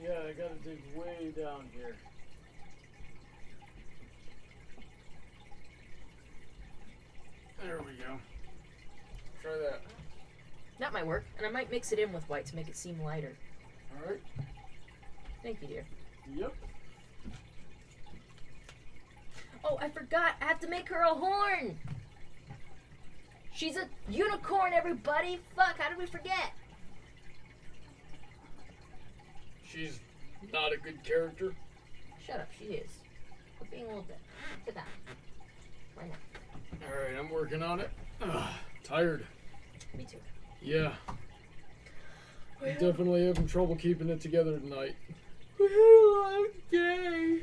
Yeah, I gotta dig way down here. There we go. Try that. That might work, and I might mix it in with white to make it seem lighter. Alright. Thank you, dear. Yep. Oh, I forgot. I have to make her a horn. She's a unicorn, everybody. Fuck, how did we forget? She's not a good character. Shut up, she is. Quit being a little bit. Sit down. Why not? Alright, I'm working on it. Tired. Me too. Yeah. I'm definitely having trouble keeping it together tonight. I'm gay.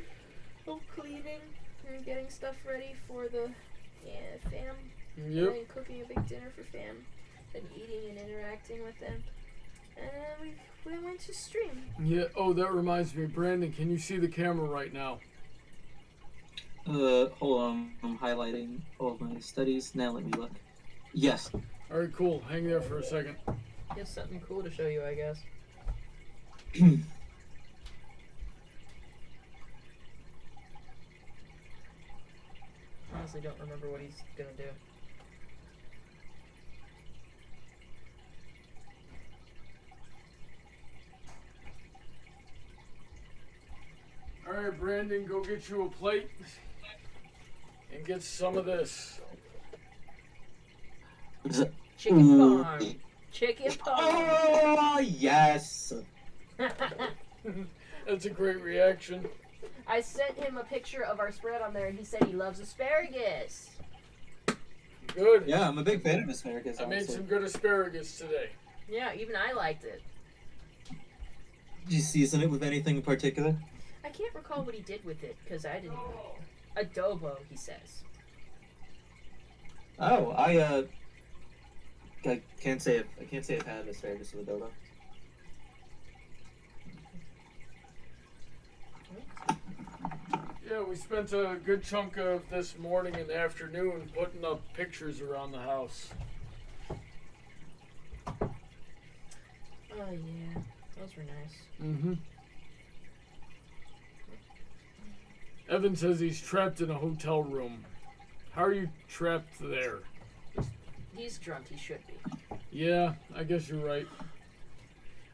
I'm cleaning and getting stuff ready for the fam. Yep. And cooking a big dinner for fam. And eating and interacting with them. And then we went to stream. Yeah. Oh, that reminds me. Brandon, can you see the camera right now? Hold on. I'm highlighting all of my studies. Now let me look. Yes. Alright, cool. Hang there for a second. He has something cool to show you, I guess. Honestly, don't remember what he's gonna do. Alright, Brandon, go get you a plate. And get some of this. What is it? Chicken Ooh. parm. Chicken parm. Oh, yes. That's a great reaction. I sent him a picture of our spread on there, and he said he loves asparagus. Good. Yeah, I'm a big fan of asparagus. I made honestly. some good asparagus today. Yeah, even I liked it. Did you season it with anything in particular? I can't recall what he did with it, because I didn't. Adobo, he says. Oh, I can't say I've had asparagus with adobo. Yeah, we spent a good chunk of this morning and afternoon putting up pictures around the house. Oh yeah, those were nice. Mm-hmm. Evan says he's trapped in a hotel room. How are you trapped there? He's drunk. He should be. Yeah, I guess you're right.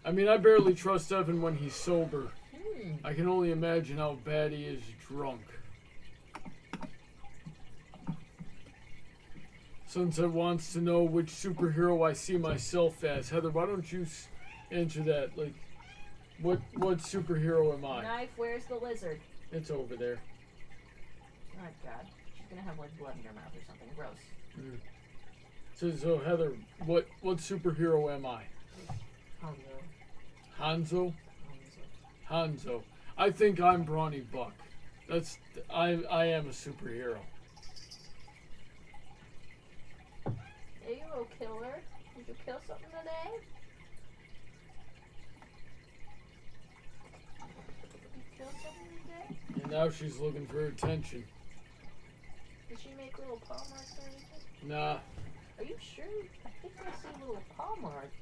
I mean, I barely trust Evan when he's sober. I can only imagine how bad he is drunk. Sunset wants to know which superhero I see myself as. Heather, why don't you answer that? Like, what superhero am I? Knife, where's the lizard? It's over there. Oh god, she's gonna have like blood in her mouth or something. Gross. So Heather, what superhero am I? Hanzo? Hanzo. I think I'm Brawny Buck. I am a superhero. Hey, you little killer. Did you kill something today? You kill something today? And now she's looking for attention. Did she make little paw marks or anything? Nah. Are you sure? I think I see little paw marks.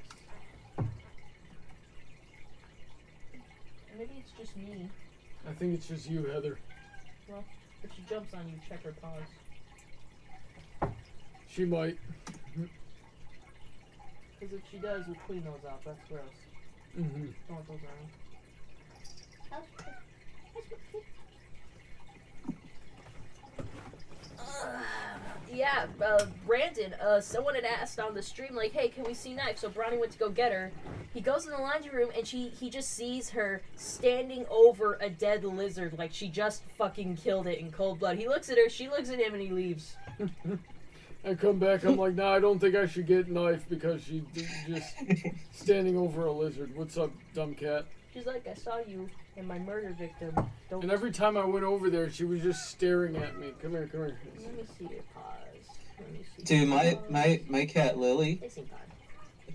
Maybe it's just me. I think it's just you, Heather. Well, if she jumps on you, check her paws. She might. Because if she does, we'll clean those out. That's gross. Mm-hmm. Don't want those around. Yeah, Brandon, someone had asked on the stream, like, hey, can we see Knife? So Bronny went to go get her. He goes in the laundry room, and he just sees her standing over a dead lizard, like she just fucking killed it in cold blood. He looks at her, she looks at him, and he leaves. I come back, I'm like, nah, I don't think I should get Knife because she's just standing over a lizard. What's up, dumb cat? She's like, I saw you and my murder victim. Don't. And every time I went over there, she was just staring at me. Come here, come here. Let me see your paws. Let me see. Dude, your paws. my cat Lily, They seem fine.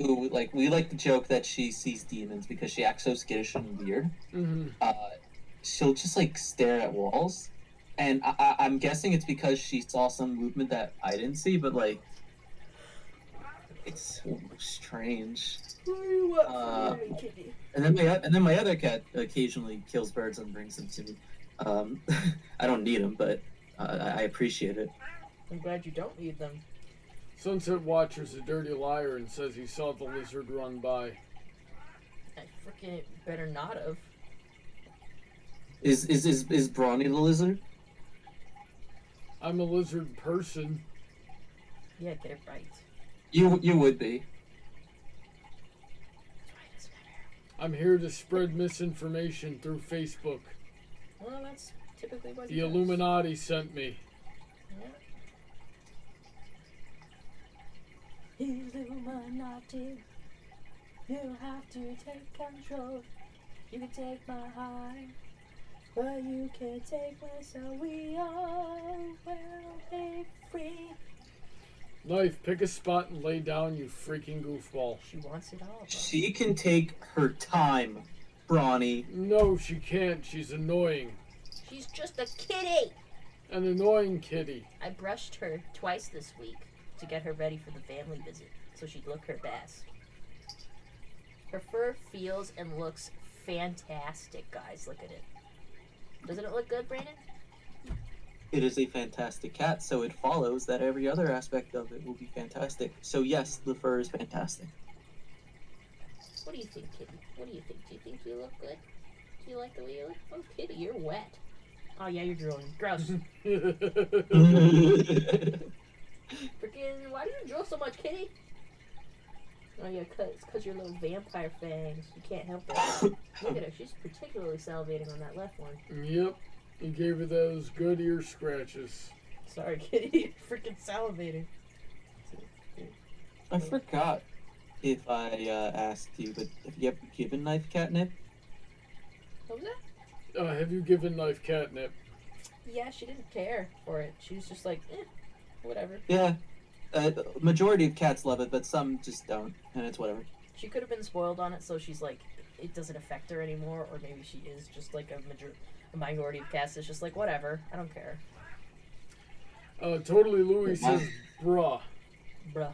who we like to joke that she sees demons because she acts so skittish and weird. Mm-hmm. She'll just like stare at walls, and I'm guessing it's because she saw some movement that I didn't see, but like, it's so strange. Kitty? And then my other cat occasionally kills birds and brings them to me. I don't need them, but I appreciate it. I'm glad you don't need them. Sunset Watcher's a dirty liar and says he saw the lizard run by. I freaking better not have. Is Brawny the lizard? I'm a lizard person. Yeah, get it right. You would be. I'm here to spread misinformation through Facebook. Well, that's typically what The he does. Illuminati sent me. Yeah. Illuminati, you have to take control. You can take my heart, but you can't take my soul. We all will be free. Knife, pick a spot and lay down, you freaking goofball. She wants it all. Bro. She can take her time, Brawny. No, she can't. She's annoying. She's just a kitty. An annoying kitty. I brushed her twice this week to get her ready for the family visit, so she'd look her best. Her fur feels and looks fantastic, guys. Look at it. Doesn't it look good, Brandon? It is a fantastic cat, so it follows that every other aspect of it will be fantastic. So yes, the fur is fantastic. What do you think, kitty? What do you think? Do you think you look good? Do you like the way you look? Oh, kitty, you're wet. Oh, yeah, you're drooling. Gross. Freaking, why do you drool so much, kitty? Oh, yeah, it's because your little vampire fangs. You can't help it. Look at her. She's particularly salivating on that left one. Yep. He gave her those good ear scratches. Sorry, kitty. You're freaking salivating. I forgot if I asked you, but have you ever given Knife catnip? What was that? Have you given Knife catnip? Yeah, she didn't care for it. She was just like, whatever. Yeah, majority of cats love it, but some just don't, and it's whatever. She could have been spoiled on it, so she's like, it doesn't affect her anymore, or maybe she is just like a minority of cats. It's just like, whatever, I don't care. Totally Louis says, bruh. Bruh.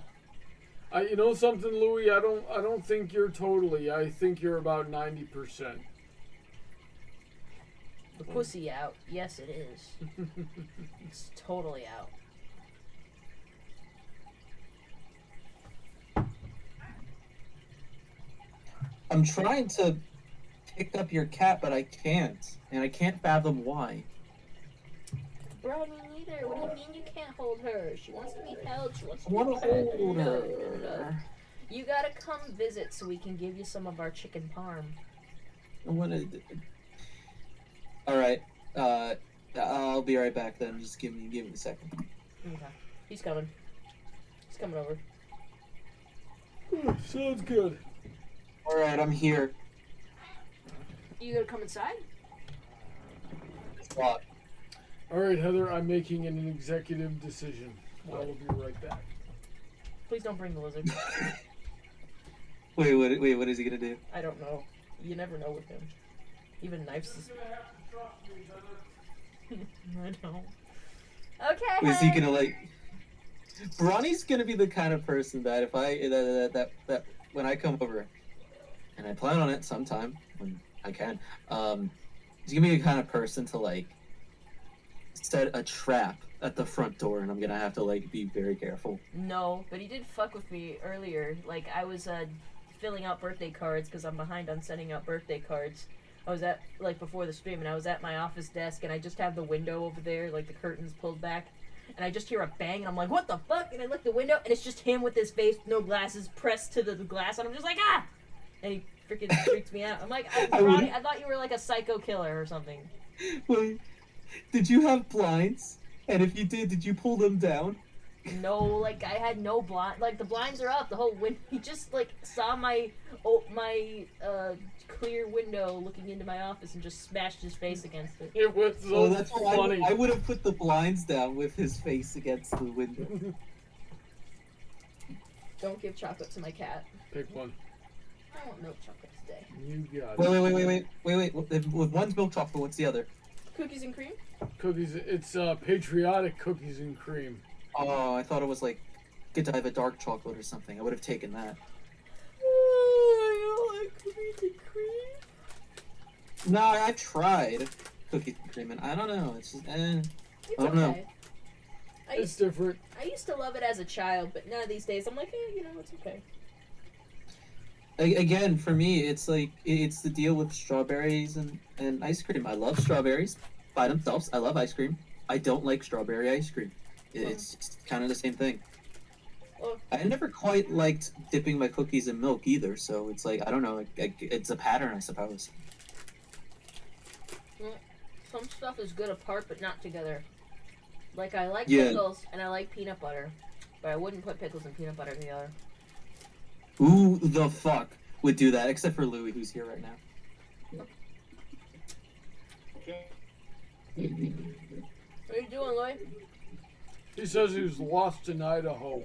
You know something, Louis? I don't think you're totally. I think you're about 90%. The pussy out. Yes, it is. It's totally out. I'm trying to pick up your cat, but I can't, and I can't fathom why. Bro, me neither. What do you mean you can't hold her? She wants to be held. She wants to I want be to held. hold No, her. no, no. You gotta come visit so we can give you some of our chicken parm. I want to. All right. I'll be right back then. Just give me a second. Okay. He's coming. He's coming over. Sounds good. All right, I'm here. You gonna come inside? What? All right, Heather, I'm making an executive decision. I will be right back. Please don't bring the lizard. Wait, what is he gonna do? I don't know. You never know with him. Even knives is... I don't. Okay. Is he gonna like? Bronny's gonna be the kind of person that if I that when I come over, and I plan on it sometime when I can, he's gonna be the kind of person to like set a trap at the front door, and I'm gonna have to like be very careful. No, but he did fuck with me earlier. Like, I was filling out birthday cards because I'm behind on sending out birthday cards. I was at, like, before the stream, and I was at my office desk, and I just have the window over there, like, the curtains pulled back, and I just hear a bang, and I'm like, what the fuck? And I look the window, and it's just him with his face, no glasses, pressed to the glass, and I'm just like, ah! And he freaking freaks me out. I'm like, I thought you were, like, a psycho killer or something. Wait, did you have blinds? And if you did you pull them down? No, like, I had no blind, like, the blinds are up, the whole window, he just, like, saw my clear window looking into my office and just smashed his face against it. It was so Oh, that's why funny. I would have put the blinds down with his face against the window. Don't give chocolate to my cat. Pick one. I want milk chocolate today. You got it. Wait. With one's milk chocolate, what's the other? Cookies and cream? Cookies. It's patriotic cookies and cream. Oh, I thought it was like good to have a dark chocolate or something. I would have taken that. I don't like cookies and cream. No, I tried cookies and cream, and I don't know. It's just, It's I don't know. okay. It's different. I used to love it as a child, but now these days I'm like, it's okay. Again, for me, it's like it's the deal with strawberries and ice cream. I love strawberries by themselves. I love ice cream. I don't like strawberry ice cream. It's kind of the same thing. Well, I never quite liked dipping my cookies in milk either, so it's like I don't know. It's a pattern, I suppose. some stuff is good apart, but not together. Like, I like Yeah. pickles and I like peanut butter, but I wouldn't put pickles and peanut butter together. Who the fuck would do that? Except for Louis, who's here right now. What are you doing, Lloyd? He says he was lost in Idaho. What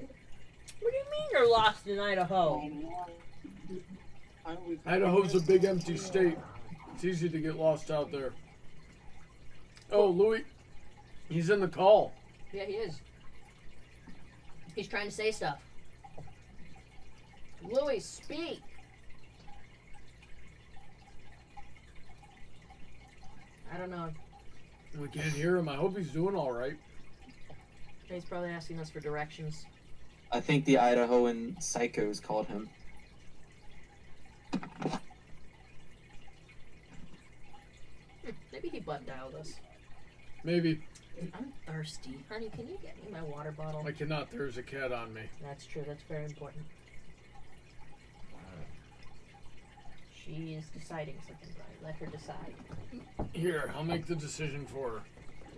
do you mean you're lost in Idaho? Idaho's a big empty state. It's easy to get lost out there. Oh, Louis, he's in the call. Yeah, he is. He's trying to say stuff. Louis, speak! I don't know. We can't hear him. I hope he's doing all right. He's probably asking us for directions. I think the Idahoan psychos called him. Maybe he butt dialed us. Maybe. I'm thirsty. Honey, can you get me my water bottle? I cannot. There's a cat on me. That's true. That's very important. She is deciding something, Brian. Let her decide. Here, I'll make the decision for her.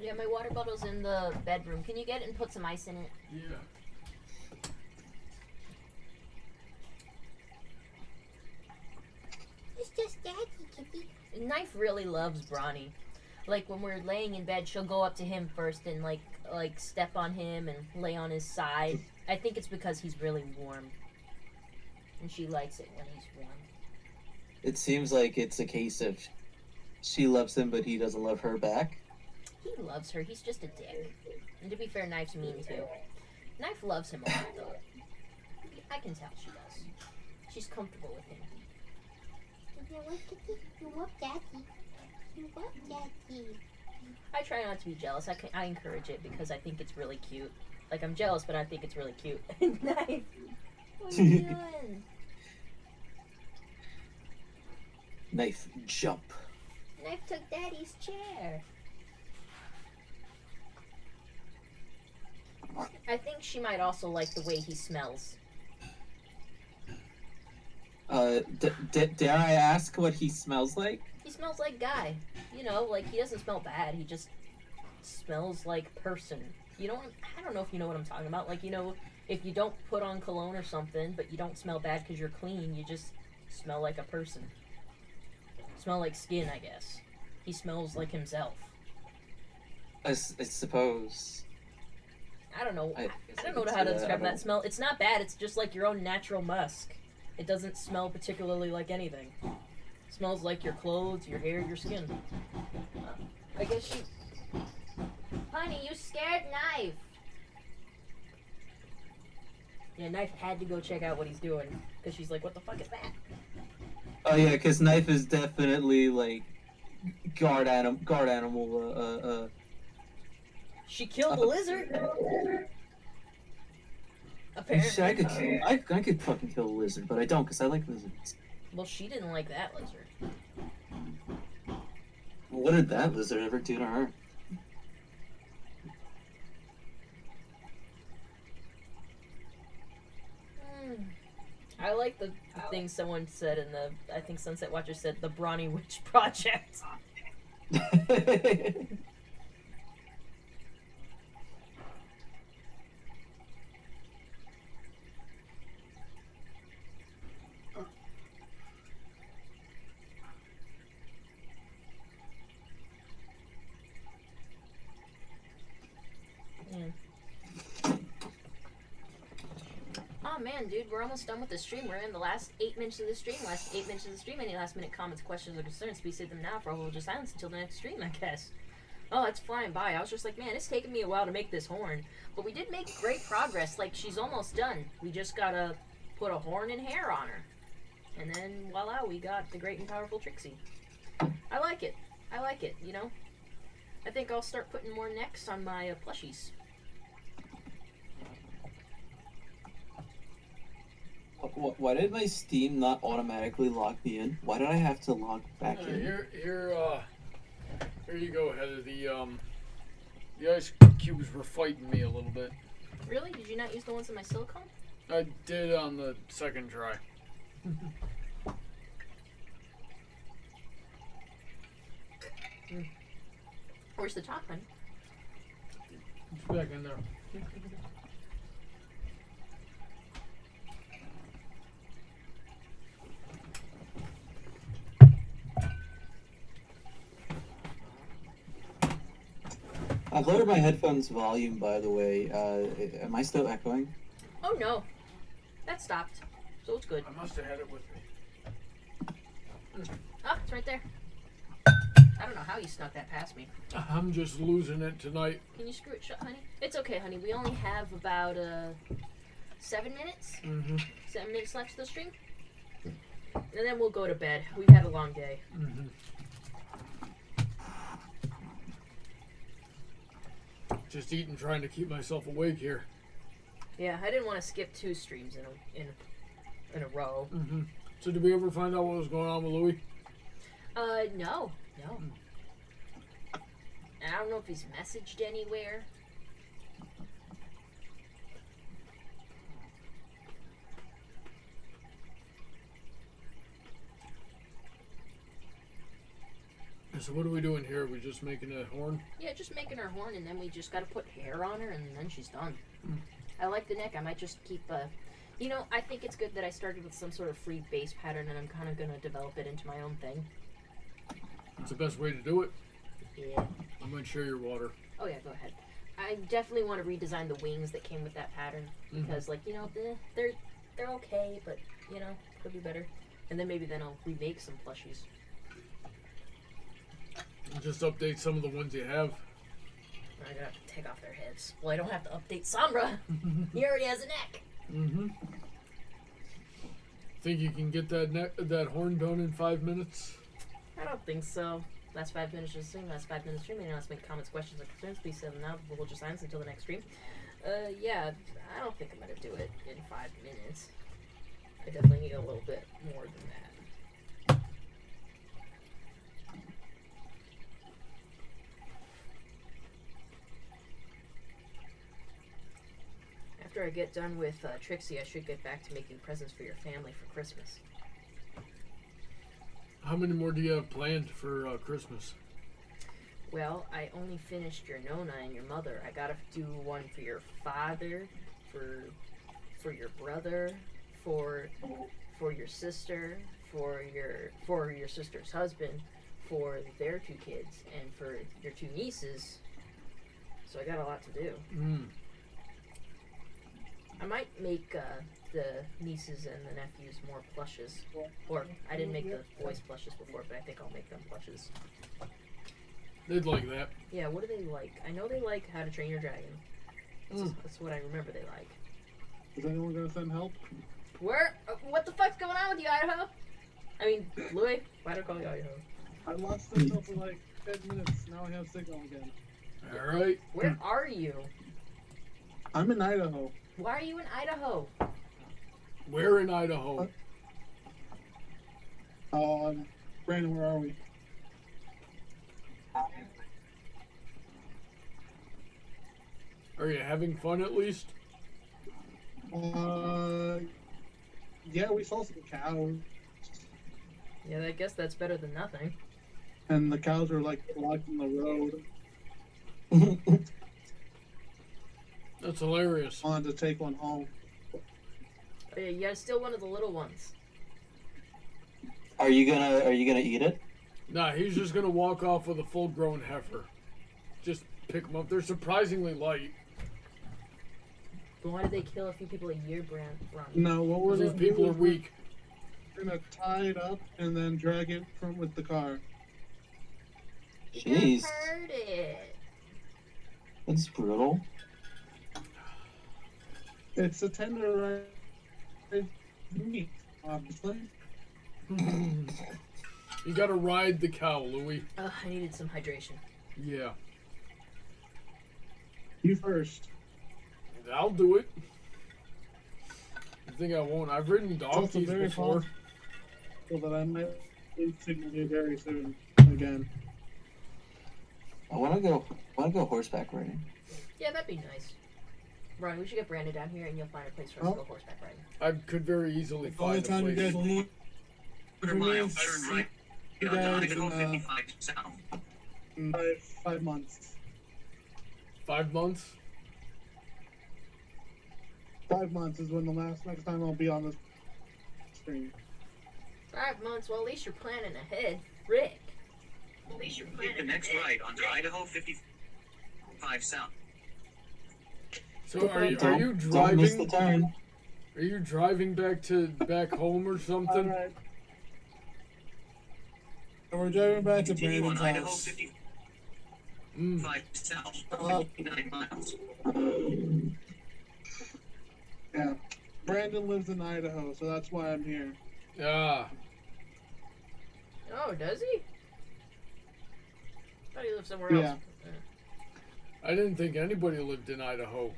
Yeah, my water bottle's in the bedroom. Can you get it and put some ice in it? Yeah. It's just Daddy, Kitty. Knife really loves Bronny. Like, when we're laying in bed, she'll go up to him first and like step on him and lay on his side, I think it's because he's really warm. And she likes it when he's warm. It seems like it's a case of she loves him, but he doesn't love her back. He loves her. He's just a dick. And to be fair, Knife's mean too. Knife loves him a lot, though. I can tell she does. She's comfortable with him. You love Daddy. You love Daddy. I try not to be jealous. I encourage it because I think it's really cute. Like, I'm jealous, but I think it's really cute. Knife! What are you doing? Knife jump. Knife took Daddy's chair. I think she might also like the way he smells. Dare I ask what he smells like? He smells like Guy. You know, like, he doesn't smell bad. He just smells like person. I don't know if you know what I'm talking about. Like, you know, if you don't put on cologne or something, but you don't smell bad because you're clean, you just smell like a person. Smell like skin, I guess. He smells like himself. I suppose. I don't know. I don't know how to describe that smell. It's not bad. It's just like your own natural musk. It doesn't smell particularly like anything. It smells like your clothes, your hair, your skin. I guess she... Honey, you scared Knife. Yeah, Knife had to go check out what he's doing. Because she's like, what the fuck is that? Oh yeah, because Knife is definitely like guard animal. She killed the lizard. Apparently. I could fucking kill a lizard, but I don't because I like lizards. Well, she didn't like that lizard. What did that lizard ever do to her? I like the thing someone said in the, I think Sunset Watcher said, the Brawny Witch Project. Oh man, dude, we're almost done with the stream. We're in the last 8 minutes of the stream. Any last minute comments, questions, or concerns, please say them now for hold your silence until the next stream, I guess. Oh, it's flying by. I was just like, man, it's taken me a while to make this horn. But we did make great progress. Like, she's almost done. We just gotta put a horn and hair on her. And then, voila, we got the great and powerful Trixie. I like it, you know? I think I'll start putting more necks on my plushies. Why did my Steam not automatically log me in? Why did I have to log back in? Here you go, Heather. The ice cubes were fighting me a little bit. Really? Did you not use the ones in my silicone? I did on the second try. Where's the top, honey? It's back in there. I've lowered my headphones volume, by the way. Am I still echoing? Oh no, that stopped. So it's good. I must have had it with me. Oh, it's right there. I don't know how you snuck that past me. I'm just losing it tonight. Can you screw it shut, honey? It's okay, honey. We only have about 7 minutes. 7 minutes left to the stream, and then we'll go to bed. We've had a long day. Just eating, trying to keep myself awake here. Yeah, I didn't want to skip 2 streams in a row. So did we ever find out what was going on with Louis? No. I don't know if he's messaged anywhere. So what are we doing here? Are we just making a horn? Yeah, just making her horn, and then we just gotta put hair on her, and then she's done. I like the neck. I might just keep you know, I think it's good that I started with some sort of free base pattern, and I'm kind of gonna develop it into my own thing. It's the best way to do it. Yeah. I'm gonna share your water. Oh yeah, go ahead. I definitely want to redesign the wings that came with that pattern because, like, you know, they're okay, but you know, could be better. And then maybe I'll remake some plushies. Just update some of the ones you have. I'm gonna have to take off their heads. Well, I don't have to update Sombra. He already has a neck. Mm-hmm. Think you can get that horn done in 5 minutes? I don't think so. Last 5 minutes of stream, last 5 minutes of stream. Let's make comments, questions, or concerns. Please send them now. We'll hold your silence until the next stream. Yeah, I don't think I'm gonna do it in 5 minutes. I definitely need a little bit more than that. After I get done with Trixie, I should get back to making presents for your family for Christmas. How many more do you have planned for Christmas? Well, I only finished your Nona and your mother. I gotta do one for your father, for your brother, for your sister, for your sister's husband, for their 2 kids, and for your 2 nieces. So I got a lot to do. I might make the nieces and the nephews more plushes. Or, I didn't make the boys plushes before, but I think I'll make them plushes. They'd like that. Yeah, what do they like? I know they like How to Train Your Dragon. That's what I remember they like. Is anyone gonna send help? Where? What the fuck's going on with you, Idaho? I mean, Louis? Why do I call you Idaho? I lost signal for like 10 minutes. Now I have signal again. Alright. Where are you? I'm in Idaho. Why are you in Idaho? Where in Idaho? Brandon, where are we? Are you having fun at least? Yeah, we saw some cows. Yeah, I guess that's better than nothing. And the cows are like blocking the road. That's hilarious. I wanted to take one home. Oh, yeah, you gotta steal one of the little ones. Are you gonna eat it? Nah, he's just gonna walk off with a full-grown heifer. Just pick them up. They're surprisingly light. But why did they kill a few people a year, Ron? No, what we're Those gonna people do are is weak. we're gonna tie it up and then drag it from with the car. Jeez, Heard it. that's brutal. It's a tender meat, obviously. You gotta ride the cow, Louie. Ugh, I needed some hydration. Yeah. You first. I'll do it. I think I won't. I've ridden It's also donkeys very before. So that I might lose signal you very soon again. I wanna go horseback riding. Yeah, that'd be nice. Ron, we should get Brandon down here and you'll find a place for us to go horseback riding. I could very easily The only find a time you place. guys leave, Quarter mile, turn right. you On guys Idaho in 55 south. 5 months. 5 months? 5 months is when the next time I'll be on this stream. 5 months? Well, at least you're planning ahead. Rick. Take the next right onto Idaho 55 south. So are you Don't miss the driving? turn. Are you driving back home or something? Alright. So we're driving back to Continue on Brandon's Idaho house. 55 south, 9 miles. Yeah. Brandon lives in Idaho, so that's why I'm here. Ah, Oh, does he? Thought he lived somewhere Yeah. else. I didn't think anybody lived in Idaho.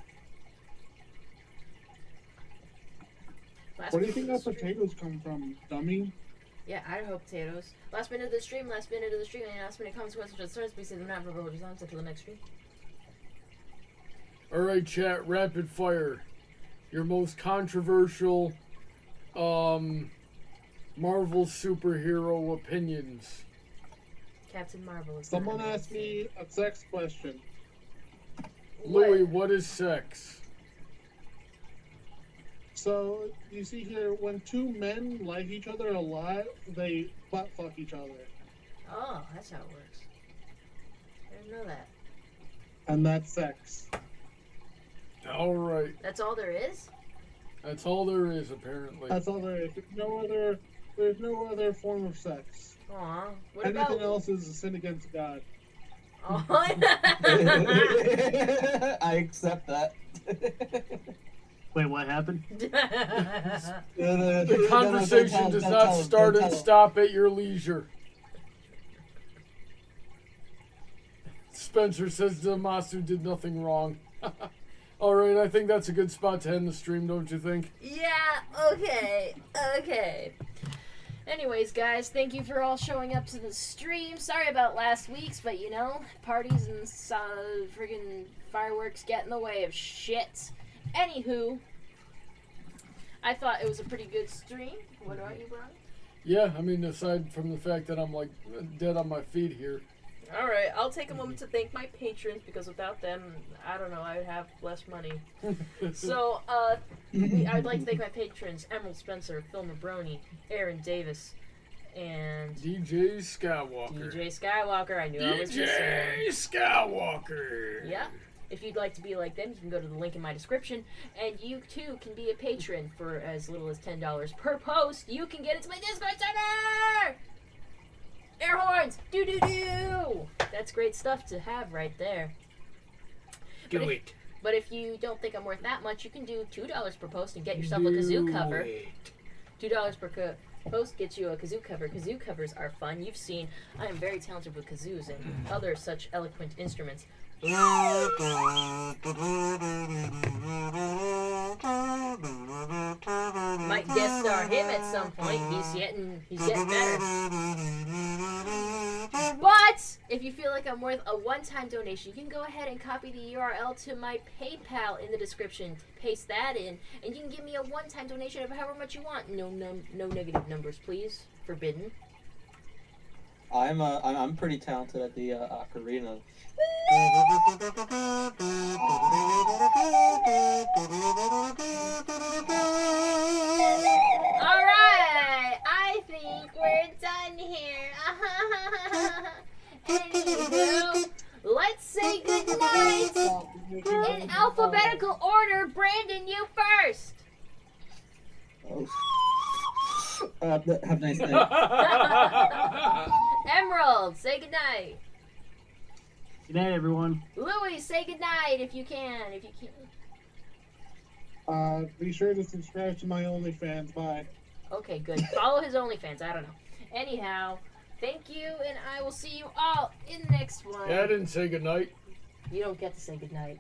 Last Where do you minute think of that the stream. potatoes come from, dummy? Yeah, Idaho potatoes. Last minute of the stream, last minute of the stream, and last minute comments, questions, concerns. Please say them now for village times until the next stream. Alright, chat, rapid fire. Your most controversial Marvel superhero opinions. Captain Marvel is Someone not asked amazing. me a sex question. Louis, what is sex? So, you see here, when 2 men like each other a lot, they butt fuck each other. Oh, that's how it works. I didn't know that. And that's sex. All right. That's all there is? That's all there is, apparently. That's all there is. There's no other form of sex. Aw. What Anything about... else is a sin against God. Oh. I accept that. Wait, what happened? The conversation does not start and stop at your leisure. Spencer says Damasu did nothing wrong. Alright, I think that's a good spot to end the stream, don't you think? Yeah, okay. Anyways, guys, thank you for all showing up to the stream. Sorry about last week's, but you know, parties and friggin' fireworks get in the way of shit. Anywho, I thought it was a pretty good stream. What about you, Brian? Yeah, I mean, aside from the fact that I'm like dead on my feet here. Alright, I'll take a moment to thank my patrons because without them, I don't know, I would have less money. So, I'd like to thank my patrons, Emerald Spencer, Phil Mabroni, Aaron Davis, and DJ Skywalker. DJ Skywalker. I knew I was missing DJ one. Skywalker. Yeah. If you'd like to be like them, you can go to the link in my description, and you too can be a patron for as little as $10 per post. You can get into my Discord server! Air horns! Do! That's great stuff to have right there. Do it. But if you don't think I'm worth that much, you can do $2 per post and get yourself a kazoo cover. $2 per post gets you a kazoo cover. Kazoo covers are fun. You've seen I am very talented with kazoos and other such eloquent instruments. Might guest star him at some point. He's getting better. But if you feel like I'm worth a one-time donation, you can go ahead and copy the URL to my PayPal in the description. Paste that in, and you can give me a one-time donation of however much you want. No negative numbers, please. Forbidden. I'm pretty talented at the ocarina. Alright, I think we're done here. Anywho, Let's say goodnight in alphabetical order. Brandon, you first. Oh. Have a nice night. Emerald, say goodnight. Good night, everyone. Louis, say goodnight if you can. Be sure to subscribe to my OnlyFans. Bye. Okay, good. Follow his OnlyFans. I don't know. Anyhow, thank you, and I will see you all in the next one. Yeah, I didn't say goodnight. You don't get to say goodnight.